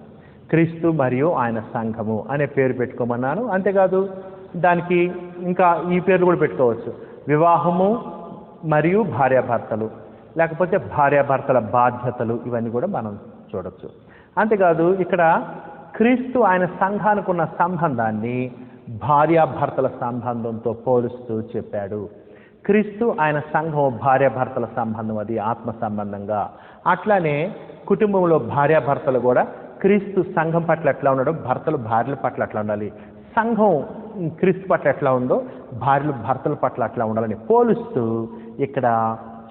క్రీస్తు మరియు ఆయన సంఘము అనే పేరు పెట్టుకోమన్నాను. అంతేకాదు దానికి ఇంకా ఈ పేర్లు కూడా పెట్టుకోవచ్చు. వివాహము మరియు భార్యాభర్తలు, లేకపోతే భార్యాభర్తల బాధ్యతలు, ఇవన్నీ కూడా మనం చూడొచ్చు. అంతేకాదు ఇక్కడ క్రీస్తు ఆయన సంఘానికి ఉన్న సంబంధాన్ని భార్యాభర్తల సంబంధంతో పోలుస్తూ చెప్పాడు. క్రీస్తు ఆయన సంఘం భార్యాభర్తల సంబంధం, అది ఆత్మ సంబంధంగా. అట్లానే కుటుంబంలో భార్యాభర్తలు కూడా క్రీస్తు సంఘం పట్ల ఎట్లా ఉన్నాడో భర్తలు భార్యల పట్ల ఎట్లా ఉండాలి, సంఘం క్రీస్తు పట్ల ఎట్లా ఉందో భార్యలు భర్తల పట్ల అట్లా ఉండాలని పోలుస్తూ ఇక్కడ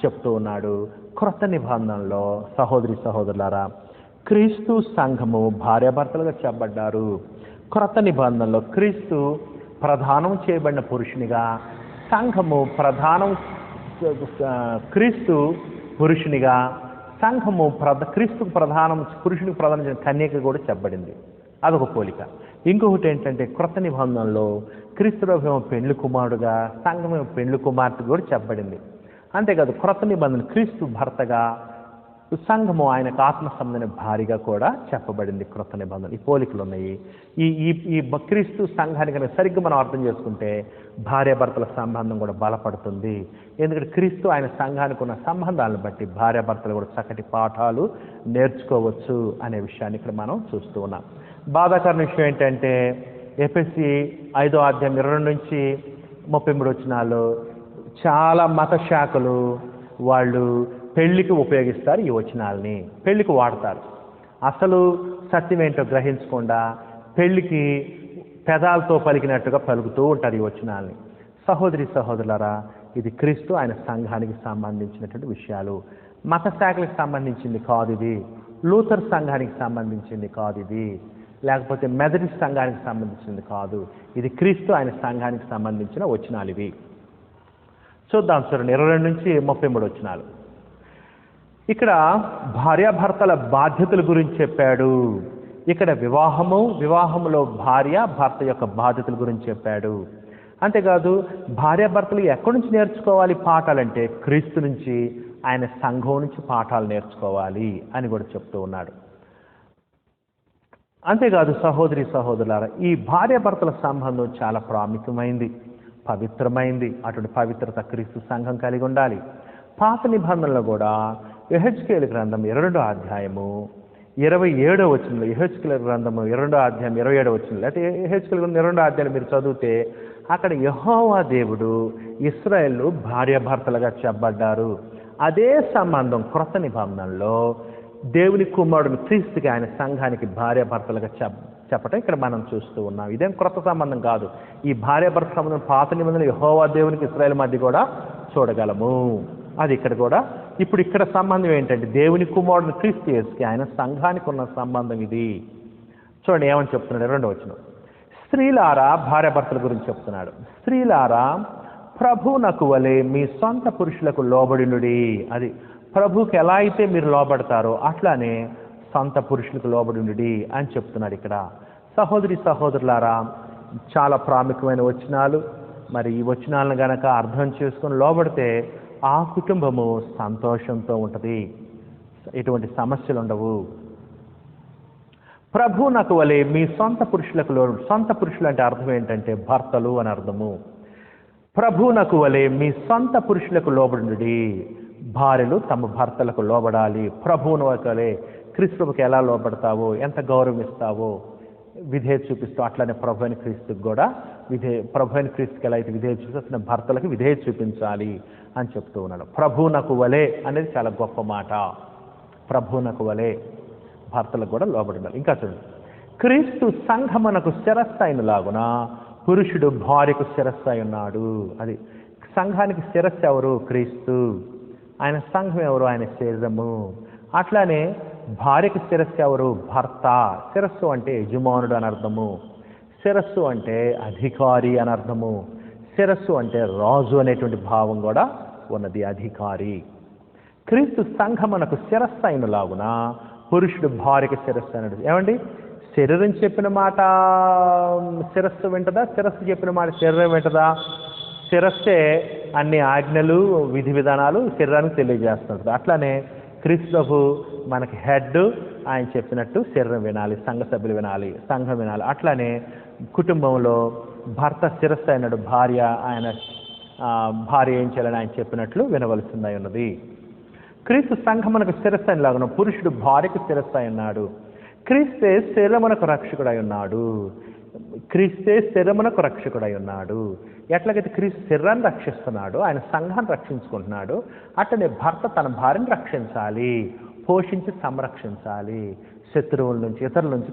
చెప్తూ ఉన్నాడు. క్రొత్త నిబంధనలో సహోదరి సహోదరులారా, క్రీస్తు సంఘము భార్యాభర్తలుగా చెప్పబడ్డారు. క్రొత్త నిబంధనలో క్రీస్తు ప్రధానం చేయబడిన పురుషునిగా, సంఘము క్రీస్తు పురుషునిగా, సంఘము క్రీస్తుకు ప్రధానం, పురుషునికి ప్రధానం కన్యక కూడా చెప్పబడింది. అదొక పోలిక. ఇంకొకటి ఏంటంటే క్రొత్త నిబంధనలో క్రీస్తులో పెండ్లి కుమారుడుగా, సంఘమే పెండ్లి కుమార్తె కూడా చెప్పబడింది. అంతేకాదు క్రొత్త నిబంధన క్రీస్తు భర్తగా, సంఘము ఆయనకు ఆత్మ సంబంధమైన భార్యగా కూడా చెప్పబడింది క్రొత్త నిబంధన. ఈ పోలికలు ఉన్నాయి. ఈ క్రీస్తు సంఘానికి సరిగ్గా మనం అర్థం చేసుకుంటే భార్యాభర్తల సంబంధం కూడా బలపడుతుంది. ఎందుకంటే క్రీస్తు ఆయన సంఘానికి ఉన్న సంబంధాలను బట్టి భార్యాభర్తలు కూడా చక్కటి పాఠాలు నేర్చుకోవచ్చు అనే విషయాన్ని ఇక్కడ మనం చూస్తూ ఉన్నాం. బాధాకరణ విషయం ఏంటంటే ఎఫెసీ 5వ అధ్యాయం 22 నుంచి 33 వచనాల్లో చాలా మత శాఖలు వాళ్ళు పెళ్లికి ఉపయోగిస్తారు ఈ వచనాలని, పెళ్లికి వాడతారు. అసలు సత్యం ఏంటో గ్రహించకుండా పెళ్లికి పెదాలతో పలికినట్టుగా పలుకుతూ ఉంటారు ఈ వచనాలని. సహోదరి సహోదరులారా, ఇది క్రీస్తు ఆయన సంఘానికి సంబంధించినటువంటి విషయాలు. మత శాఖలకు సంబంధించింది కాదు ఇది, లూథర్ సంఘానికి సంబంధించింది కాదు ఇది, లేకపోతే మెథడిస్ట్ సంఘానికి సంబంధించింది కాదు. ఇది క్రీస్తు ఆయన సంఘానికి సంబంధించిన వచనాలు ఇవి. చూద్దాం చూడండి 22 నుంచి 33 వచనాలు. ఇక్కడ భార్యాభర్తల బాధ్యతల గురించి చెప్పాడు. ఇక్కడ వివాహములో భార్య భర్త యొక్క బాధ్యతల గురించి చెప్పాడు. అంతేకాదు భార్యాభర్తలు ఎక్కడి నుంచి నేర్చుకోవాలి పాఠాలంటే క్రీస్తు నుంచి, ఆయన సంఘం నుంచి పాఠాలు నేర్చుకోవాలి అని కూడా చెప్తూ ఉన్నాడు. అంతేకాదు సహోదరి సహోదరులారా, ఈ భార్యాభర్తల సంబంధం చాలా ప్రాముఖ్యమైంది, పవిత్రమైంది. అటువంటి పవిత్రత క్రీస్తు సంఘం కలిగి ఉండాలి. పాత నిబంధనలో కూడా యెహెజ్కేలు గ్రంథం 22వ అధ్యాయము 27వ వచనంలో, యెహెజ్కేలు గ్రంథము 22వ అధ్యాయం 27వ వచనంలో, అయితే యెహెజ్కేలు గ్రంథం 22వ అధ్యాయం మీరు చదివితే అక్కడ యెహోవా దేవుడు ఇశ్రాయేలు భార్యాభర్తలుగా చెప్పబడ్డారు. అదే సంబంధం క్రొత్త నిబంధనలో దేవుని కుమారుడు క్రీస్తుకి ఆయన సంఘానికి భార్యాభర్తలుగా చెప్పటం ఇక్కడ మనం చూస్తూ ఉన్నాం. ఇదేం క్రొత్త సంబంధం కాదు. ఈ భార్యాభర్త సంబంధం పాత నిబంధనలు యెహోవా దేవునికి ఇశ్రాయేలు మధ్య కూడా చూడగలము. అది ఇక్కడ కూడా. ఇప్పుడు ఇక్కడ సంబంధం ఏంటంటే దేవుని కుమారుడు క్రీస్తు యేసుకి ఆయన సంఘానికి ఉన్న సంబంధం ఇది. చూడండి ఏమని చెప్తున్నాడు 2వ వచనం. స్త్రీలారా, భార్యాభర్తల గురించి చెప్తున్నాడు. స్త్రీలారా ప్రభువునకు వలె మీ సొంత పురుషులకు లోబడినుడి. అది ప్రభువుకి ఎలా అయితే మీరు లోబడతారో అట్లానే సొంత పురుషులకు లోబడినుడి అని చెప్తున్నాడు ఇక్కడ. సహోదరి సహోదరులారా, చాలా ప్రాముఖ్యమైన వచనాలు. మరి ఈ వచనాలను గనక అర్థం చేసుకొని లోబడితే ఆ కుటుంబము సంతోషంతో ఉంటుంది, ఎటువంటి సమస్యలు ఉండవు. ప్రభువునకు వలె మీ సొంత పురుషులకు సొంత పురుషులు అంటే అర్థం ఏంటంటే భర్తలు అని అర్థము. ప్రభువునకు వలె మీ సొంత పురుషులకు లోబడుడి. భార్యలు తమ భర్తలకు లోబడాలి. ప్రభువును వలె క్రీస్తుకి ఎలా లోబడతావో, ఎంత గౌరవం ఇస్తావో, విధేయత చూపిస్తూ అట్లానే ప్రభువైన క్రీస్తుకి కూడా ప్రభువైన క్రీస్తుకి ఎలా అయితే విధేయత చూపిస్తున్న భర్తలకు విధేయత చూపించాలి అని చెప్తూ ఉన్నాడు. ప్రభువునకు వలె అనేది చాలా గొప్ప మాట. ప్రభువునకు వలె భర్తలకు కూడా లోబడాలి. ఇంకా చూడండి, క్రీస్తు సంఘమునకు శిరస్సు అయినలాగున పురుషుడు భార్యకు శిరస్సు అయి ఉన్నాడు. అది సంఘానికి శిరస్సు ఎవరు? క్రీస్తు. ఆయన సంఘం ఎవరు? ఆయన శరీరము. అట్లానే భార్యకు శిరస్సు ఎవరు? భర్త. శిరస్సు అంటే యజమానుడు అని అర్థము, శిరస్సు అంటే అధికారి అని అర్థము, శిరస్సు అంటే రాజు అనేటువంటి భావం కూడా ఉన్నది, అధికారి. క్రీస్తు సంఘమునకు శిరస్సు అయినలాగున పురుషుడు భార్యకి శిరస్సు అయినడు. ఏమండి, శరీరం చెప్పిన మాట శిరస్సు వింటదా? శిరస్సు చెప్పిన మాట శరీరం వింటదా? శిరస్సే అన్ని ఆజ్ఞలు, విధి విధానాలు శరీరానికి తెలియజేస్తుంది. అట్లానే క్రీస్తు ప్రభు మనకి హెడ్, ఆయన చెప్పినట్టు శరీరం వినాలి, సంఘ సభ్యులు వినాలి, సంఘం వినాలి. అట్లానే కుటుంబంలో భర్త శిరస్సు అయినాడు, భార్య ఏం చేయాలని ఆయన చెప్పినట్లు వినవలసిందై ఉన్నది. క్రీస్తు సంఘమునకు శిరస్సు అయినలాగున పురుషుడు భార్యకు శిరస్సు అయి ఉన్నాడు. క్రీస్తే శరీరమునకు రక్షకుడై ఉన్నాడు. క్రీస్తే శరీరమునకు రక్షకుడై ఉన్నాడు. ఎట్లాగైతే క్రీస్తు శరీరాన్ని రక్షిస్తున్నాడు, ఆయన సంఘాన్ని రక్షించుకుంటున్నాడు, అట్లనే భర్త తన భార్యను రక్షించాలి, పోషించి సంరక్షించాలి. శత్రువుల నుంచి, ఇతరుల నుంచి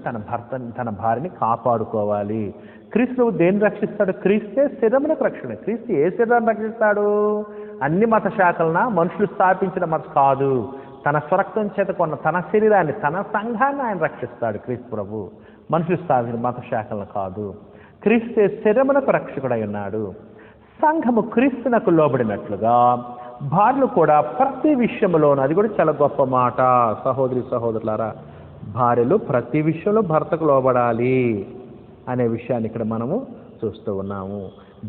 తన భార్యని కాపాడుకోవాలి. క్రీస్తు దేన్ని రక్షిస్తాడు? క్రీస్తే శరీరమునకు రక్షణ. క్రీస్తు ఏ శరీరాన్ని రక్షిస్తాడు? అన్ని మత శాఖలన మనుషులు స్థాపించిన మత కాదు, తన స్వరక్తం చేత కొన్న తన శరీరాన్ని, తన సంఘాన్ని ఆయన రక్షిస్తాడు. క్రీస్తు ప్రభు మనుషులు స్థాపించిన మత శాఖలను కాదు. క్రీస్తే శరీరమునకు రక్షకుడై ఉన్నాడు. సంఘము క్రీస్తునకు లోబడినట్లుగా భార్యలు కూడా ప్రతి విషయంలోనూ, అది కూడా చాలా గొప్ప మాట సహోదరి సహోదరులారా, భార్యలు ప్రతి విషయంలో భర్తకు లోబడాలి అనే విషయాన్ని ఇక్కడ మనము చూస్తూ ఉన్నాము.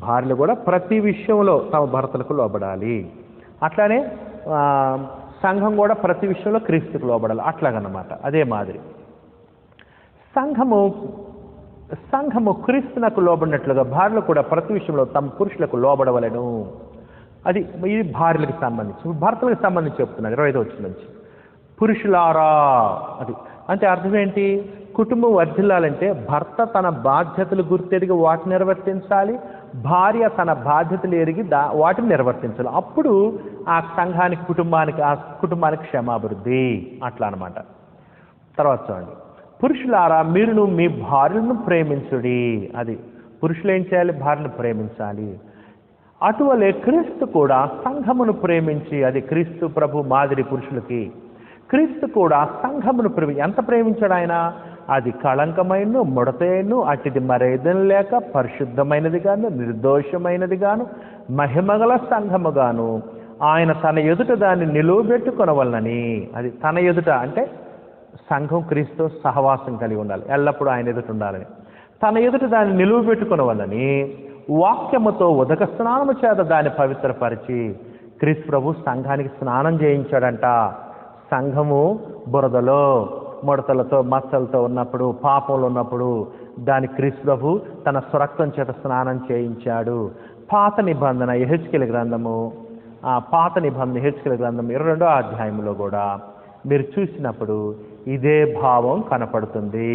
భార్యలు కూడా ప్రతి విషయంలో తమ భర్తలకు లోబడాలి. అట్లానే సంఘం కూడా ప్రతి విషయంలో క్రీస్తుకు లోబడాలి. అట్లాగన్నమాట. అదే మాదిరి సంఘము క్రీస్తునకు లోబడినట్లుగా భార్యలు కూడా ప్రతి విషయంలో తమ పురుషులకు లోబడవలెను. ఇది భార్యలకు సంబంధించి. భర్తలకు సంబంధించి చెప్తున్నాడు 25వ వచనం నుంచి. పురుషులారా, అది అంటే అర్థం ఏంటి? కుటుంబం వర్ధిల్లాలంటే భర్త తన బాధ్యతలు గుర్తెరిగి వాటిని నిర్వర్తించాలి, భార్య తన బాధ్యతలు ఎరిగి వాటిని నిర్వర్తించాలి. అప్పుడు ఆ సంఘానికి, కుటుంబానికి క్షేమాభివృద్ధి. అట్లా అనమాట. తర్వాత చూడండి, పురుషులారా మీరును మీ భార్యలను ప్రేమించుడి. అది పురుషులు ఏం చేయాలి? భార్యను ప్రేమించాలి. అటువలే క్రీస్తు కూడా సంఘమును ప్రేమించి, అది క్రీస్తు ప్రభు మాదిరి పురుషులకి. క్రీస్తు కూడా సంఘమును ఎంత ప్రేమించాడు ఆయన? అది కళంకమైన, ముడతైను, అటిది మరేదం లేక పరిశుద్ధమైనది గాను, నిర్దోషమైనది గాను, మహిమగల సంఘముగాను ఆయన తన ఎదుట దాన్ని నిలువబెట్టుకొనవలనని. అది తన ఎదుట అంటే సంఘం క్రీస్తు సహవాసం కలిగి ఉండాలి, ఎల్లప్పుడూ ఆయన ఎదుట ఉండాలని. తన ఎదుట దాన్ని నిలువబెట్టుకొనవలనని వాక్యముతో ఉదక స్నానము చేత దాన్ని పవిత్రపరిచి. క్రీస్తు ప్రభు సంఘానికి స్నానం చేయించాడంట. సంఘము బురదలో, ముడతలతో, మచ్చలతో ఉన్నప్పుడు, పాపంలో ఉన్నప్పుడు దాని క్రీస్తు ప్రభు తన స్వరక్తం చేత స్నానం చేయించాడు. పాత నిబంధన యెహెజ్కేలు గ్రంథము, పాత నిబంధన యెహెజ్కేలు గ్రంథం 22వ అధ్యాయంలో కూడా మీరు చూసినప్పుడు ఇదే భావం కనపడుతుంది.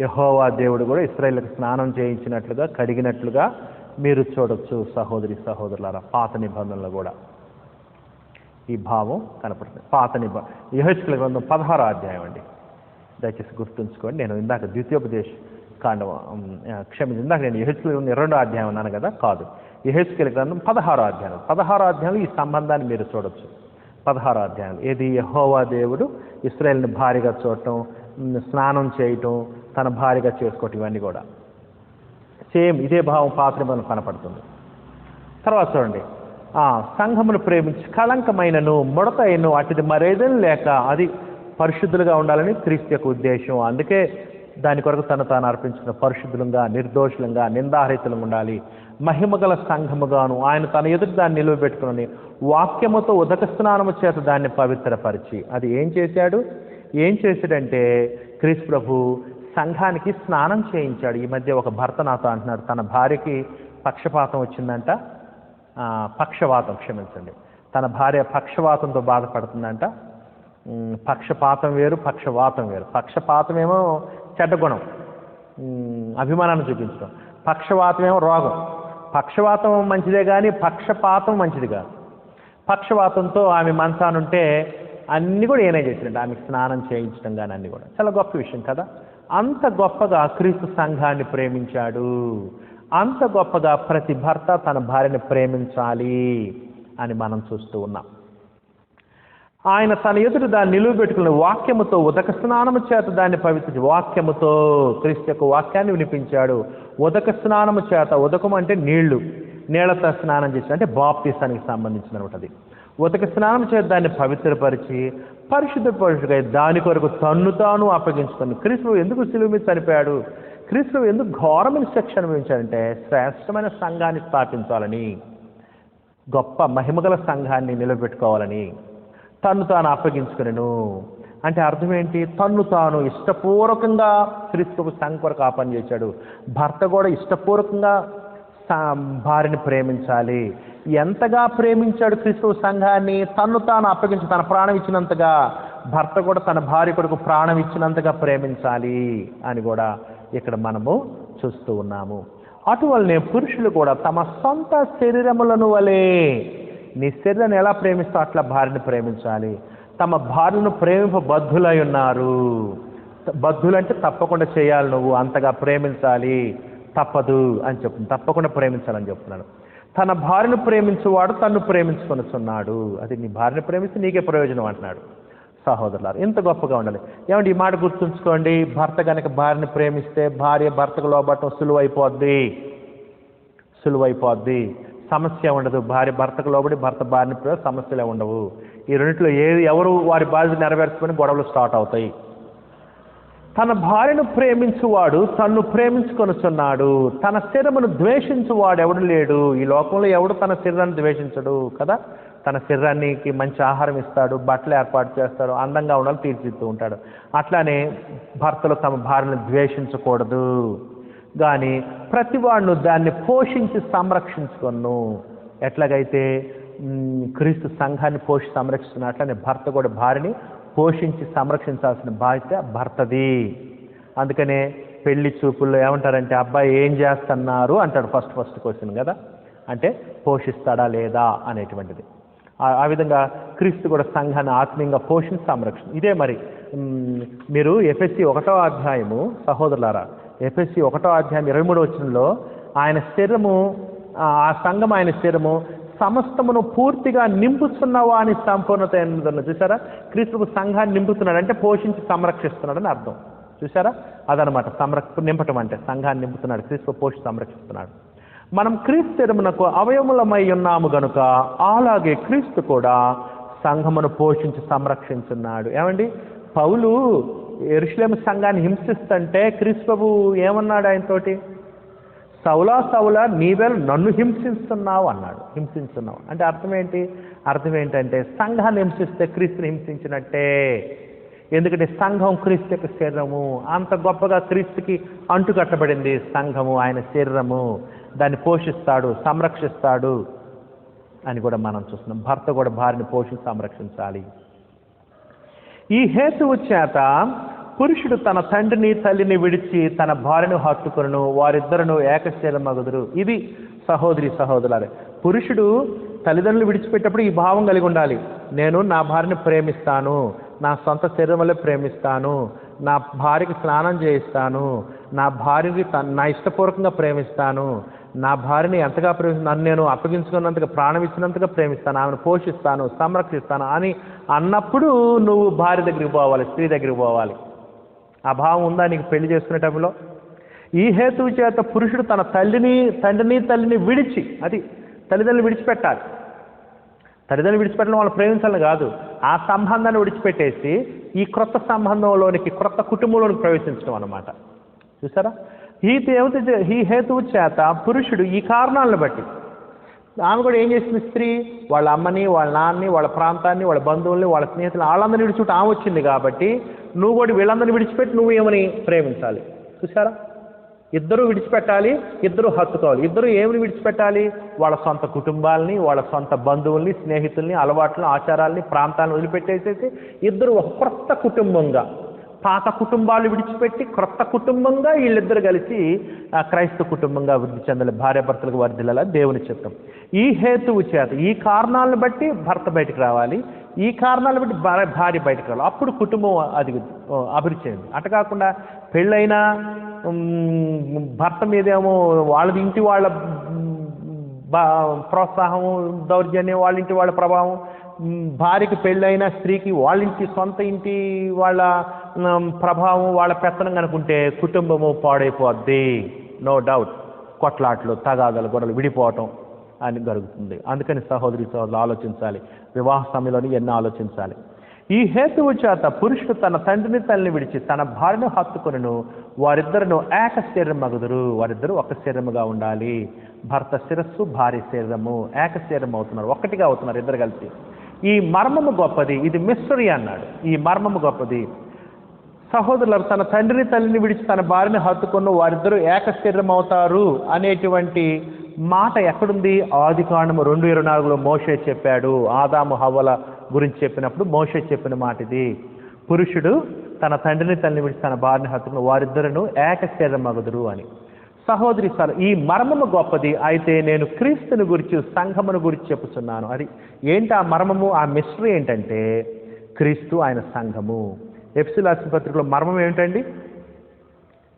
యెహోవా దేవుడు కూడా ఇశ్రాయేలుకు స్నానం చేయించినట్లుగా, కడిగినట్లుగా మీరు చూడొచ్చు సహోదరి సహోదరులారా. పాత నిబంధనలో కూడా ఈ భావం కనపడుతుంది. పాత నిబంధన యెహెజ్కేలు గ్రంథం 16వ అధ్యాయం అండి. దయచేసి గుర్తుంచుకోండి. నేను ఇందాక ద్వితీయోపదేశ కాండం ఇందాక నేను యెహెజ్కేలు గ్రంథం 22వ అధ్యాయం అన్నాను కదా, కాదు. యెహెజ్కేలు గ్రంథం 16వ అధ్యాయం. 16వ అధ్యాయంలో ఈ సంబంధాన్ని మీరు చూడొచ్చు. 16వ అధ్యాయం ఏది? యెహోవా దేవుడు ఇశ్రాయేలుని భార్యగా చూడటం, స్నానం చేయటం, తన భార్యగా చేసుకోవటం, ఇవన్నీ కూడా సేమ్ ఇదే భావం పాత నిబంధనలో కనపడుతుంది. తర్వాత చూడండి, సంఘమును ప్రేమించి కళంకమైనను, ముడతైను, అటుది మరేదం లేక, అది పరిశుద్ధులుగా ఉండాలని క్రీస్తు యొక్క ఉద్దేశం. అందుకే దాని కొరకు తాను అర్పించిన పరిశుద్ధులంగా, నిర్దోషులంగా, నిందారహితులంగా ఉండాలి. మహిమగల సంఘముగాను ఆయన తన ఎదుటి దాన్ని నిలువబెట్టుకుని వాక్యముతో ఉదక స్నానము చేత దాన్ని పవిత్రపరిచి. అది ఏం చేశాడంటే క్రీస్తు ప్రభు సంఘానికి స్నానం చేయించాడు. ఈ మధ్య ఒక భర్త నాతో అంటున్నాడు, తన భార్యకి పక్షపాతం వచ్చిందంట. తన భార్య పక్షవాతంతో బాధపడుతుందంట. పక్షపాతం వేరు, పక్షవాతం వేరు. పక్షపాతం ఏమో చెడ్డ గుణం, అభిమానాన్ని చూపించడం. పక్షవాతం ఏమో రోగం. పక్షవాతం మంచిదే కానీ పక్షపాతం మంచిది కాదు. పక్షవాతంతో ఆమె మంచానుంటే అన్నీ కూడా ఏనే చేసినట్టు ఆమెకు స్నానం చేయించడం కానీ అన్నీ కూడా చాలా గొప్ప విషయం కదా. అంత గొప్పగా క్రీస్తు సంఘాన్ని ప్రేమించాడు. అంత గొప్పగా ప్రతి భర్త తన భార్యని ప్రేమించాలి అని మనం చూస్తూ ఉన్నాం. ఆయన తన ఎదుట దాన్ని నిలువబెట్టుకున్న వాక్యముతో ఉదక స్నానము చేత దాన్ని పవిత్ర, వాక్యముతో క్రీస్తు యొక్క వాక్యాన్ని వినిపించాడు. ఉదక స్నానము చేత, ఉదకం అంటే నీళ్లతో స్నానం చేసి, అంటే బాప్తిసానికి సంబంధించిన అది. ఉతక స్నానం చేసి దాన్ని పవిత్రపరిచి పరిశుద్ధపరుచుగా దాని కొరకు తన్ను తాను అప్పగించుకొని క్రీస్తు ఎందుకు సిలువ మీద చనిపోయాడు, క్రీస్తు ఎందుకు ఘోరమైన శిక్ష అనుభవించాడంటే శ్రేష్టమైన సంఘాన్ని స్థాపించాలని, గొప్ప మహిమగల సంఘాన్ని నిలబెట్టుకోవాలని తన్ను తాను అప్పగించుకునేను. అంటే అర్థం ఏంటి? తన్ను తాను ఇష్టపూర్వకంగా క్రీస్తుకు సంఘం కొరకు ఆ పని చేశాడు. భర్త కూడా ఇష్టపూర్వకంగా భార్యని ప్రేమించాలి. ఎంతగా ప్రేమించాడు క్రీస్తు సంఘాన్ని? తన్ను తాను అప్పగించి తన ప్రాణం ఇచ్చినంతగా భర్త కూడా తన భార్య కొరకు ప్రాణం ఇచ్చినంతగా ప్రేమించాలి అని కూడా ఇక్కడ మనము చూస్తూ ఉన్నాము. అటువలనే పురుషులు కూడా తమ సొంత శరీరములను వలె, నీ శరీరాన్ని ఎలా ప్రేమిస్తావు అట్లా భార్యను ప్రేమించాలి. తమ భార్యను ప్రేమింపబద్ధులై ఉన్నారు. బద్ధులంటే తప్పకుండా చేయాలి, నువ్వు అంతగా ప్రేమించాలి, తప్పదు అని చెప్తుంది. తప్పకుండా ప్రేమించాలని చెప్తున్నాడు. తన భార్యను ప్రేమించేవాడు తన్ను ప్రేమించుకొనుచున్నాడు. అది నీ భార్యను ప్రేమిస్తే నీకే ప్రయోజనం అంటున్నాడు. సహోదరులారు, ఎంత గొప్పగా ఉండాలి. ఏమంటే ఈ మాట గుర్తుంచుకోండి, భర్త కనుక భార్యను ప్రేమిస్తే భార్య భర్తకు లోబట్టడం సులువైపోద్ది, సమస్య ఉండదు. భార్య భర్తకు లోబడి భర్త భార్యని ప్రేమ, సమస్యలే ఉండవు. ఈ రెండిట్లో ఎవరు వారి బాధ్యత నెరవేర్చుకొని గొడవలు స్టార్ట్ అవుతాయి. తన భార్యను ప్రేమించువాడు తన్ను ప్రేమించుకొనుచున్నాడు. తన శరీరమును ద్వేషించువాడు ఎవడు లేడు. ఈ లోకంలో ఎవడు తన శరీరాన్ని ద్వేషించడు కదా. తన శరీరానికి మంచి ఆహారం ఇస్తాడు, బట్టలు ఏర్పాటు చేస్తాడు, అందంగా ఉండాలి తీర్చిదిద్దుతూ ఉంటాడు. అట్లానే భర్తలు తమ భార్యను ద్వేషించకూడదు, కానీ ప్రతివాడును దాన్ని పోషించి సంరక్షించుకొను. ఎట్లాగైతే క్రీస్తు సంఘాన్ని పోషించి సంరక్షిస్తున్న అట్లనే భర్త కూడా భార్యని పోషించి సంరక్షించాల్సిన బాధ్యత భర్తది. అందుకనే పెళ్లి చూపుల్లో ఏమంటారంటే అబ్బాయి ఏం చేస్తున్నారు అంటాడు ఫస్ట్ క్వశ్చన్ కదా. అంటే పోషిస్తాడా లేదా అనేటువంటిది. ఆ విధంగా క్రీస్తు కూడా సంఘాన్ని ఆత్మీయంగా పోషించి సంరక్షణ. ఇదే మరి మీరు ఎఫెసీ 1వ అధ్యాయము, సహోదరులారా, ఎఫెసీ 1వ అధ్యాయం 23వ వచనంలో ఆయన శరీరము, ఆ సంఘం ఆయన శరీరము సమస్తమును పూర్తిగా నింపుతున్నవా అని సంపూర్ణత ఎన్నదన్న చూసారా. క్రీస్తుకు సంఘాన్ని నింపుతున్నాడు అంటే పోషించి సంరక్షిస్తున్నాడు అని అర్థం. చూసారా, అదనమాట నింపటం అంటే సంఘాన్ని నింపుతున్నాడు, క్రీస్తు పోషించి సంరక్షిస్తున్నాడు. మనం క్రీస్తు శరీరమునకు అవయములమై ఉన్నాము గనుక అలాగే క్రీస్తు కూడా సంఘమును పోషించి సంరక్షించున్నాడు. ఏమండి, పౌలు యెరూషలేము సంఘాన్ని హింసిస్తుంటే క్రీస్తు ప్రభు ఏమన్నాడు ఆయనతోటి? సౌలా సౌలా నీవే నన్ను హింసిస్తున్నావు అన్నాడు. హింసిస్తున్నావు అంటే అర్థం ఏంటంటే సంఘాన్ని హింసిస్తే క్రీస్తుని హింసించినట్టే. ఎందుకంటే సంఘం క్రీస్తు యొక్క శరీరము, అంత గొప్పగా క్రీస్తుకి అంటుకట్టబడింది సంఘము, ఆయన శరీరము. దాన్ని పోషిస్తాడు, సంరక్షిస్తాడు అని కూడా మనం చూస్తున్నాం. భర్త కూడా భార్యని పోషించి సంరక్షించాలి. ఈ హేతువు చేత పురుషుడు తన తండ్రిని తల్లిని విడిచి తన భార్యను హత్తుకొనును, వారిద్దరును ఏకశరీరమగుదురు. ఇది సహోదరులారే, పురుషుడు తల్లిదండ్రులు విడిచిపెట్టేటప్పుడు ఈ భావం కలిగి ఉండాలి. నేను నా భార్యని ప్రేమిస్తాను, నా సొంత శరీరం వల్లే ప్రేమిస్తాను, నా భార్యకి స్నానం చేయిస్తాను, నా భార్యకి నా ఇష్టపూర్వకంగా ప్రేమిస్తాను, నా భార్యని ఎంతగా ప్రేమిస్తాను, నన్ను నేను అప్పగించుకున్నంతగా ప్రాణం ఇచ్చినంతగా ప్రేమిస్తాను, ఆమెను పోషిస్తాను, సంరక్షిస్తాను అని అన్నప్పుడు నువ్వు భార్య దగ్గరికి పోవాలి, స్త్రీ దగ్గరికి పోవాలి. ఆ భావం ఉందా నీకు పెళ్లి చేసుకునే టైంలో? ఈ హేతువు చేత పురుషుడు తన తండ్రిని తల్లిని విడిచి, అది తల్లిదండ్రులు విడిచిపెట్టాలి. తల్లిదండ్రులు విడిచిపెట్టడం వాళ్ళు ప్రేమించాలని కాదు, ఆ సంబంధాన్ని విడిచిపెట్టేసి ఈ క్రొత్త సంబంధంలోనికి, క్రొత్త కుటుంబంలోనికి ప్రవేశించడం అన్నమాట. చూసారా, ఈ హేతువు చేత పురుషుడు ఈ కారణాలను బట్టి, ఆమె కూడా ఏం చేసింది, స్త్రీ వాళ్ళ అమ్మని, వాళ్ళ నాన్నని, వాళ్ళ ప్రాంతాన్ని, వాళ్ళ బంధువుల్ని, వాళ్ళ స్నేహితులు, వాళ్ళందరినీ విడిచిపెట్టి ఆమె వచ్చింది కాబట్టి నువ్వు కూడా వీళ్ళందరినీ విడిచిపెట్టి నువ్వు ఏమని ప్రేమించాలి. చూసారా, ఇద్దరు విడిచిపెట్టాలి, ఇద్దరు హత్తుకోవాలి. ఇద్దరు ఏమిని విడిచిపెట్టాలి? వాళ్ళ సొంత కుటుంబాలని, వాళ్ళ సొంత బంధువుల్ని, స్నేహితుల్ని, అలవాట్లను, ఆచారాలని, ప్రాంతాలను వదిలిపెట్టేసేసి ఇద్దరు ఒక క్రొత్త కుటుంబంగా, పాత కుటుంబాలు విడిచిపెట్టి క్రొత్త కుటుంబంగా వీళ్ళిద్దరు కలిసి క్రైస్తవ కుటుంబంగా వృద్ధి చెందాలి, భార్యాభర్తలకు వర్ధిల్లాలి, దేవుని చిత్తం. ఈ హేతువు చేత, ఈ కారణాలను బట్టి భర్త బయటకు రావాలి, ఈ కారణాలను బట్టి భార్య బయటకు రావాలి. అప్పుడు కుటుంబం అది అభివృద్ధి చెంది. అటు కాకుండా పెళ్ళైనా భర్త మీదేమో వాళ్ళ ఇంటి వాళ్ళ ప్రోత్సాహం, దౌర్జన్యం, వాళ్ళ ఇంటి వాళ్ళ ప్రభావం, భార్యకి పెళ్ళైన స్త్రీకి వాళ్ళ ఇంటి సొంత ఇంటి వాళ్ళ ప్రభావం, వాళ్ళ పెత్తనం కనుకుంటే కుటుంబము పాడైపోద్ది. నో డౌట్, కొట్లాట్లు, తగాదాలు, గొడవలు, విడిపోవటం, అని జరుగుతుంది. అందుకని సహోదరి సహోదరులు ఆలోచించాలి, వివాహ సమయంలోని ఎన్నో ఆలోచించాలి. ఈ హేతువు చేత పురుషుడు తన తండ్రిని తల్లిని విడిచి తన భార్యను హత్తుకొనును, వారిద్దరును ఏక శరీరం మగుదురు. వారిద్దరూ ఒక శరీరముగా ఉండాలి. భర్త శిరస్సు, భార్య శరీరము ఏక శరీరం అవుతున్నారు, ఒక్కటిగా అవుతున్నారు ఇద్దరు కలిసి. ఈ మర్మము గొప్పది, ఇది మిస్టరీ అన్నాడు. ఈ మర్మము గొప్పది. సహోదరులు, తన తండ్రిని తల్లిని విడిచి తన భార్యని హత్తుకొను, వారిద్దరూ ఏక శరీరం అవుతారు అనేటువంటి మాట ఎక్కడుంది? ఆదికాండము 2:24 మోషే చెప్పాడు. ఆదాము హవ్వల గురించి చెప్పినప్పుడు మోషే చెప్పిన మాట ఇది. పురుషుడు తన తండ్రిని తల్లిని విడిచి తన భార్యని హత్తుకుని వారిద్దరును ఏక శరీరం మగుదురు అని. సహోదరి ఈ మర్మము గొప్పది. అయితే నేను క్రీస్తుని గురించి, సంఘమును గురించి చెప్పుచున్నాను. అది ఏంటి ఆ మర్మము? ఆ మిస్టరీ ఏంటంటే క్రీస్తు, ఆయన సంఘము. ఎఫెసీయుల రాసిన పత్రికలో మర్మం ఏమిటండి?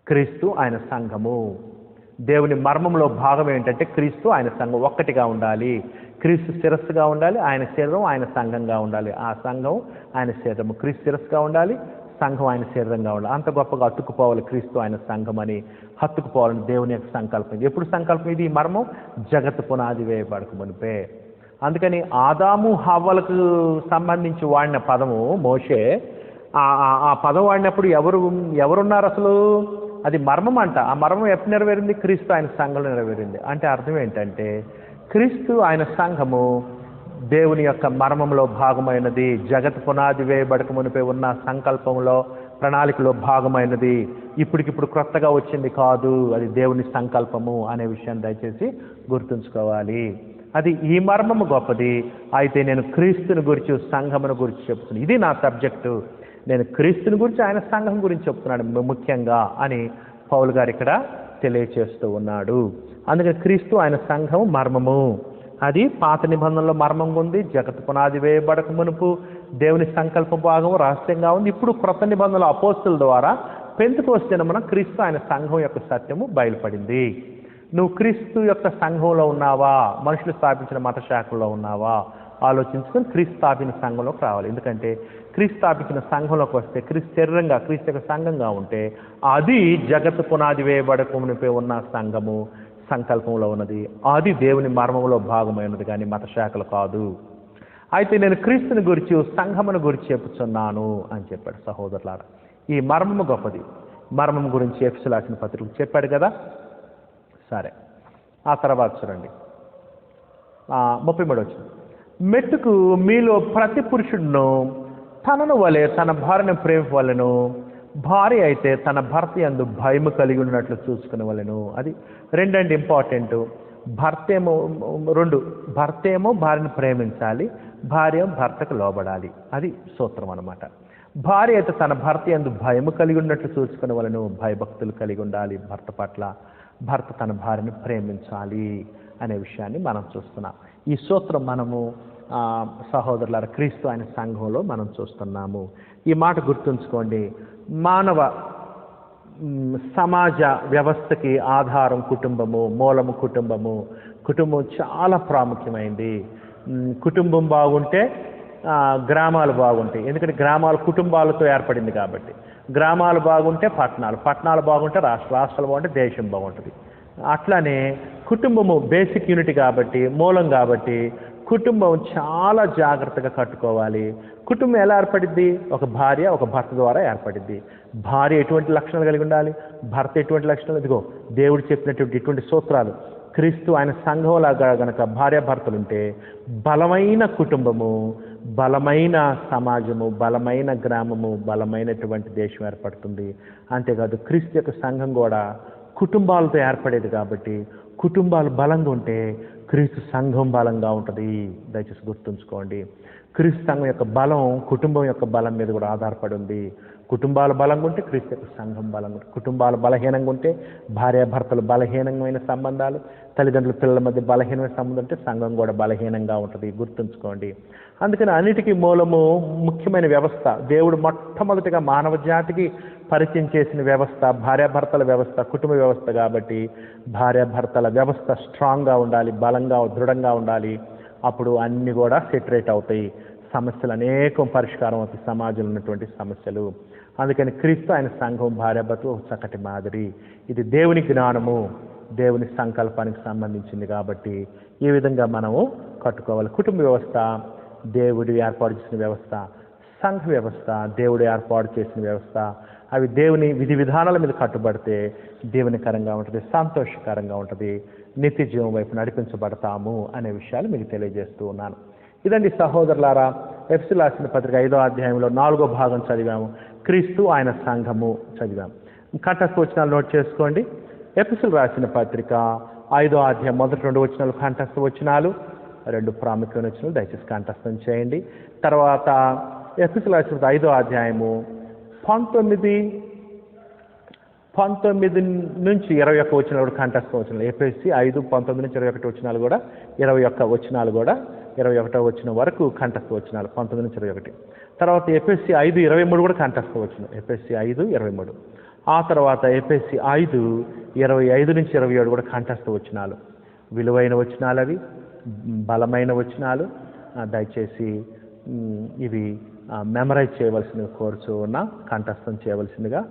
క్రీస్తు, ఆయన సంఘము. దేవుని మర్మంలో భాగం ఏంటంటే క్రీస్తు, ఆయన సంఘం ఒక్కటిగా ఉండాలి. క్రీస్తు శిరస్సుగా ఉండాలి, ఆయన శరీరం ఆయన సంఘంగా ఉండాలి. ఆ సంఘం ఆయన శరీరము. క్రీస్తు శిరస్సుగా ఉండాలి, సంఘం ఆయన శరీరంగా ఉండాలి. అంత గొప్పగా హత్తుకుపోవాలి క్రీస్తు ఆయన సంఘం అని, హత్తుకుపోవాలని దేవుని యొక్క సంకల్పం. ఎప్పుడు సంకల్పం ఇది? ఈ మర్మం జగత్తు పునాది వేయబడక మునిపే. అందుకని ఆదాము హవ్వలకు సంబంధించి వాడిన పదము మోషే, ఆ పదం వాడినప్పుడు ఎవరున్నారు అసలు? అది మర్మం అంట. ఆ మర్మం ఎప్పుడు నెరవేరింది? క్రీస్తు ఆయన సంఘంలో నెరవేరింది. అంటే అర్థం ఏంటంటే క్రీస్తు ఆయన సంఘము దేవుని యొక్క మర్మంలో భాగమైనది. జగత్ పునాది వేయబడక మునిపే ఉన్న సంకల్పంలో, ప్రణాళికలో భాగమైనది. ఇప్పటికిప్పుడు క్రొత్తగా వచ్చింది కాదు, అది దేవుని సంకల్పము అనే విషయాన్ని దయచేసి గుర్తుంచుకోవాలి. అది ఈ మర్మము గొప్పది. అయితే నేను క్రీస్తుని గురించి, సంఘమును గురించి చెప్తున్నాను. ఇది నా సబ్జెక్టు. నేను క్రీస్తుని గురించి, ఆయన సంఘం గురించి చెప్తున్నాడు ముఖ్యంగా అని పౌలు గారు ఇక్కడ తెలియచేస్తూ ఉన్నాడు. అందుకని క్రీస్తు, ఆయన సంఘం మర్మము. అది పాత నిబంధనలో మర్మంగా ఉంది. జగత్ పునాది వేయబడక మునుపు దేవుని సంకల్ప భాగం రహస్యంగా ఉంది. ఇప్పుడు క్రొత్త నిబంధనల అపోస్తుల ద్వారా పెంతెకోస్తు దినమున క్రీస్తు, ఆయన సంఘం యొక్క సత్యము బయలుపడింది. నువ్వు క్రీస్తు యొక్క సంఘంలో ఉన్నావా? మనుషులు స్థాపించిన మత శాఖలో ఉన్నావా? ఆలోచించుకొని క్రీస్తు స్థాపించిన సంఘంలోకి రావాలి. ఎందుకంటే క్రీస్తు స్థాపించిన సంఘంలోకి వస్తే, క్రీస్తు శరీరంగా, క్రీస్తు యొక్క సంఘంగా ఉంటే అది జగత్తు పునాది వేయబడక మునిపే ఉన్న సంఘము, సంకల్పంలో ఉన్నది. అది దేవుని మర్మంలో భాగమైనది, కానీ మత శాఖలు కాదు. అయితే నేను క్రీస్తుని గురించి, సంఘమును గురించి చెప్పుచున్నాను అని చెప్పాడు. సహోదరులారా, ఈ మర్మము గొప్పది. మర్మం గురించి ఎఫెసీయుల రాసిన పత్రిక చెప్పాడు కదా. సరే, ఆ తర్వాత చూడండి 33 వచ్చింది. మెట్టుకు మీలో ప్రతి పురుషుడును తనను వలె తన భార్యను ప్రేమింపవలెను, భార్య అయితే తన భర్త యందు భయము కలిగి ఉన్నట్లు చూసుకునే వలెను. అది రెండండి ఇంపార్టెంట్. భర్తేమో భార్యను ప్రేమించాలి, భార్య భర్తకు లోబడాలి. అది సూత్రం అన్నమాట. భార్య అయితే తన భర్త యందు భయము కలిగి ఉన్నట్లు చూసుకునే వలెను, భయభక్తులు కలిగి ఉండాలి భర్త పట్ల. భర్త తన భార్యను ప్రేమించాలి అనే విషయాన్ని మనం చూస్తున్నాం. ఈ సూత్రం మనము సహోదరులారా క్రీస్తు ఆయన సంఘంలో మనం చూస్తున్నాము. ఈ మాట గుర్తుంచుకోండి. మానవ సమాజ వ్యవస్థకి ఆధారం కుటుంబము, మూలము కుటుంబము. కుటుంబం చాలా ప్రాముఖ్యమైంది. కుటుంబం బాగుంటే గ్రామాలు బాగుంటాయి. ఎందుకంటే గ్రామాలు కుటుంబాలతో ఏర్పడింది కాబట్టి. గ్రామాలు బాగుంటే పట్టణాలు, పట్టణాలు బాగుంటే రాష్ట్రాలు బాగుంటే దేశం బాగుంటుంది. అట్లానే కుటుంబము బేసిక్ యూనిట్ కాబట్టి, మూలం కాబట్టి కుటుంబం చాలా జాగ్రత్తగా కట్టుకోవాలి. కుటుంబం ఎలా ఏర్పడిద్ది? ఒక భార్య, ఒక భర్త ద్వారా ఏర్పడిద్ది. భార్య ఎటువంటి లక్షణాలు కలిగి ఉండాలి, భర్త ఎటువంటి లక్షణాలు? ఇదిగో దేవుడు చెప్పినటువంటి ఇటువంటి సూత్రాలు. క్రీస్తు ఆయన సంఘంలాగా గనక భార్యాభర్తలుంటే బలమైన కుటుంబము, బలమైన సమాజము, బలమైన గ్రామము, బలమైనటువంటి దేశం ఏర్పడుతుంది. అంతేకాదు క్రీస్తు యొక్క సంఘం కూడా కుటుంబాలతో ఏర్పడేది కాబట్టి కుటుంబాలు బలంగా ఉంటే క్రీస్తు సంఘం బలంగా ఉంటుంది. దయచేసి గుర్తుంచుకోండి. క్రీస్తు సంఘం యొక్క బలం కుటుంబం యొక్క బలం మీద కూడా ఆధారపడి ఉంది. కుటుంబాలు బలంగా ఉంటే క్రీస్తు యొక్క సంఘం బలంగా ఉంటుంది. కుటుంబాలు బలహీనంగా ఉంటే, భార్యాభర్తలు బలహీనమైన సంబంధాలు, తల్లిదండ్రుల పిల్లల మధ్య బలహీనమైన సంబంధం ఉంటే సంఘం కూడా బలహీనంగా ఉంటుంది. గుర్తుంచుకోండి. అందుకని అన్నిటికీ మూలము ముఖ్యమైన వ్యవస్థ. దేవుడు మొట్టమొదటిగా మానవ జాతికి పరిచయం చేసిన వ్యవస్థ భార్యాభర్తల వ్యవస్థ, కుటుంబ వ్యవస్థ. కాబట్టి భార్యాభర్తల వ్యవస్థ స్ట్రాంగ్గా ఉండాలి, బలంగా దృఢంగా ఉండాలి. అప్పుడు అన్నీ కూడా సెటరేట్ అవుతాయి. సమస్యలు అనేకం పరిష్కారం అవుతాయి, సమాజంలో ఉన్నటువంటి సమస్యలు. అందుకని క్రీస్తు ఆయన సంఘం భార్యాభర్తలు ఒక చక్కటి మాదిరి. ఇది దేవుని జ్ఞానము. దేవుని సంకల్పానికి సంబంధించింది కాబట్టి ఈ విధంగా మనము కట్టుకోవాలి. కుటుంబ వ్యవస్థ దేవుడు ఏర్పాటు చేసిన వ్యవస్థ, సంఘ వ్యవస్థ దేవుడు ఏర్పాటు చేసిన వ్యవస్థ. అవి దేవుని విధి విధానాల మీద కట్టుబడితే దేవునికరంగా ఉంటుంది, సంతోషకరంగా ఉంటుంది, నిత్య జీవం వైపు నడిపించబడతాము అనే విషయాలు మీకు తెలియజేస్తూ ఉన్నాను. ఇదండి సహోదరులారా, ఎఫెసీయులకు రాసిన పత్రిక 5వ అధ్యాయంలో 4వ భాగం చదివాము. క్రీస్తు ఆయన సంఘము చదివాము. కంఠస్థ వచనాలు నోట్ చేసుకోండి. ఎఫెసీయులకు రాసిన పత్రిక 5వ అధ్యాయం మొదటి 2 వచనాలు కంఠస్థ వచనాలు, 2 ప్రాముఖ్యమైన వచనాలు దయచేసి కంఠస్థం చేయండి. తర్వాత ఎఫెసీయులకు రాసిన 5వ అధ్యాయము 19 నుంచి 21 వచనాలు కూడా కంఠస్థ వచనాలు. ఎఫెసీ 5:19 నుంచి 21 వచనాలు కూడా, 21 వచనాలు కూడా, 21వ వచనం వరకు కంఠస్థ వచనాలు 19 నుంచి 21. తర్వాత ఎఫెసీ 5:23 కూడా కంఠస్థ వచనం. ఎఫెసీ 5:23. ఆ తర్వాత ఎఫెసీ 5:25 నుంచి 27 కూడా కంఠస్థ వచనాలు. విలువైన వచనాలు అవి, బలమైన వచనాలు. దయచేసి ఇవి మెమరైజ్ చేయవలసిందిగా కోరుచూ ఉన్నా, కంఠస్థం చేయవలసిందిగా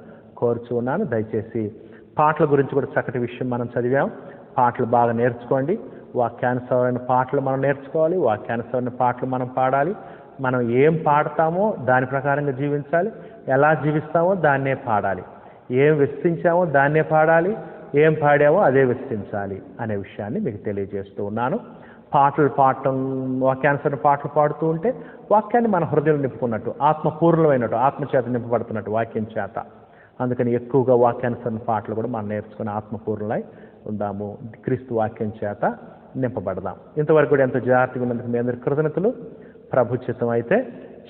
కోరుచూ ఉన్నాను. దయచేసి పాటల గురించి కూడా చక్కటి విషయం మనం చదివాం. పాటలు బాగా నేర్చుకోండి. వాక్యానుసారమైన పాటలు మనం నేర్చుకోవాలి, వాక్యానుసారమైన పాటలు మనం పాడాలి. మనం ఏం పాడతామో దాని ప్రకారంగా జీవించాలి, ఎలా జీవిస్తామో దాన్నే పాడాలి, ఏం విశ్వసించామో దాన్నే పాడాలి, ఏం పాడామో అదే విశ్వసించాలి అనే విషయాన్ని మీకు తెలియజేస్తూ ఉన్నాను. పాటలు పాడటం, వాక్యానుసరణ పాటలు పాడుతూ ఉంటే వాక్యాన్ని మన హృదయం నింపుకున్నట్టు, ఆత్మపూర్ణమైనట్టు, ఆత్మచేత నింపబడుతున్నట్టు వాక్యం చేత. అందుకని ఎక్కువగా వాక్యానుసరణ పాటలు కూడా మనం నేర్చుకుని ఆత్మపూర్ణులై ఉందాము, క్రీస్తు వాక్యం చేత నింపబడదాం. ఇంతవరకు కూడా ఎంతో జాగ్రత్తగా ఉన్నందుకు మీ అందరి కృతజ్ఞతలు. ప్రభు చిత్తం అయితే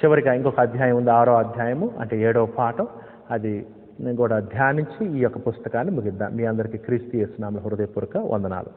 చివరిగా ఇంకొక అధ్యాయం ఉంది, 6వ అధ్యాయము, అంటే 7వ పాఠం. అది కూడా ధ్యానించి ఈ యొక్క పుస్తకాన్ని ముగిద్దాం. మీ అందరికీ క్రీస్తు యేసు నామములో హృదయపూర్వక వందనాలు.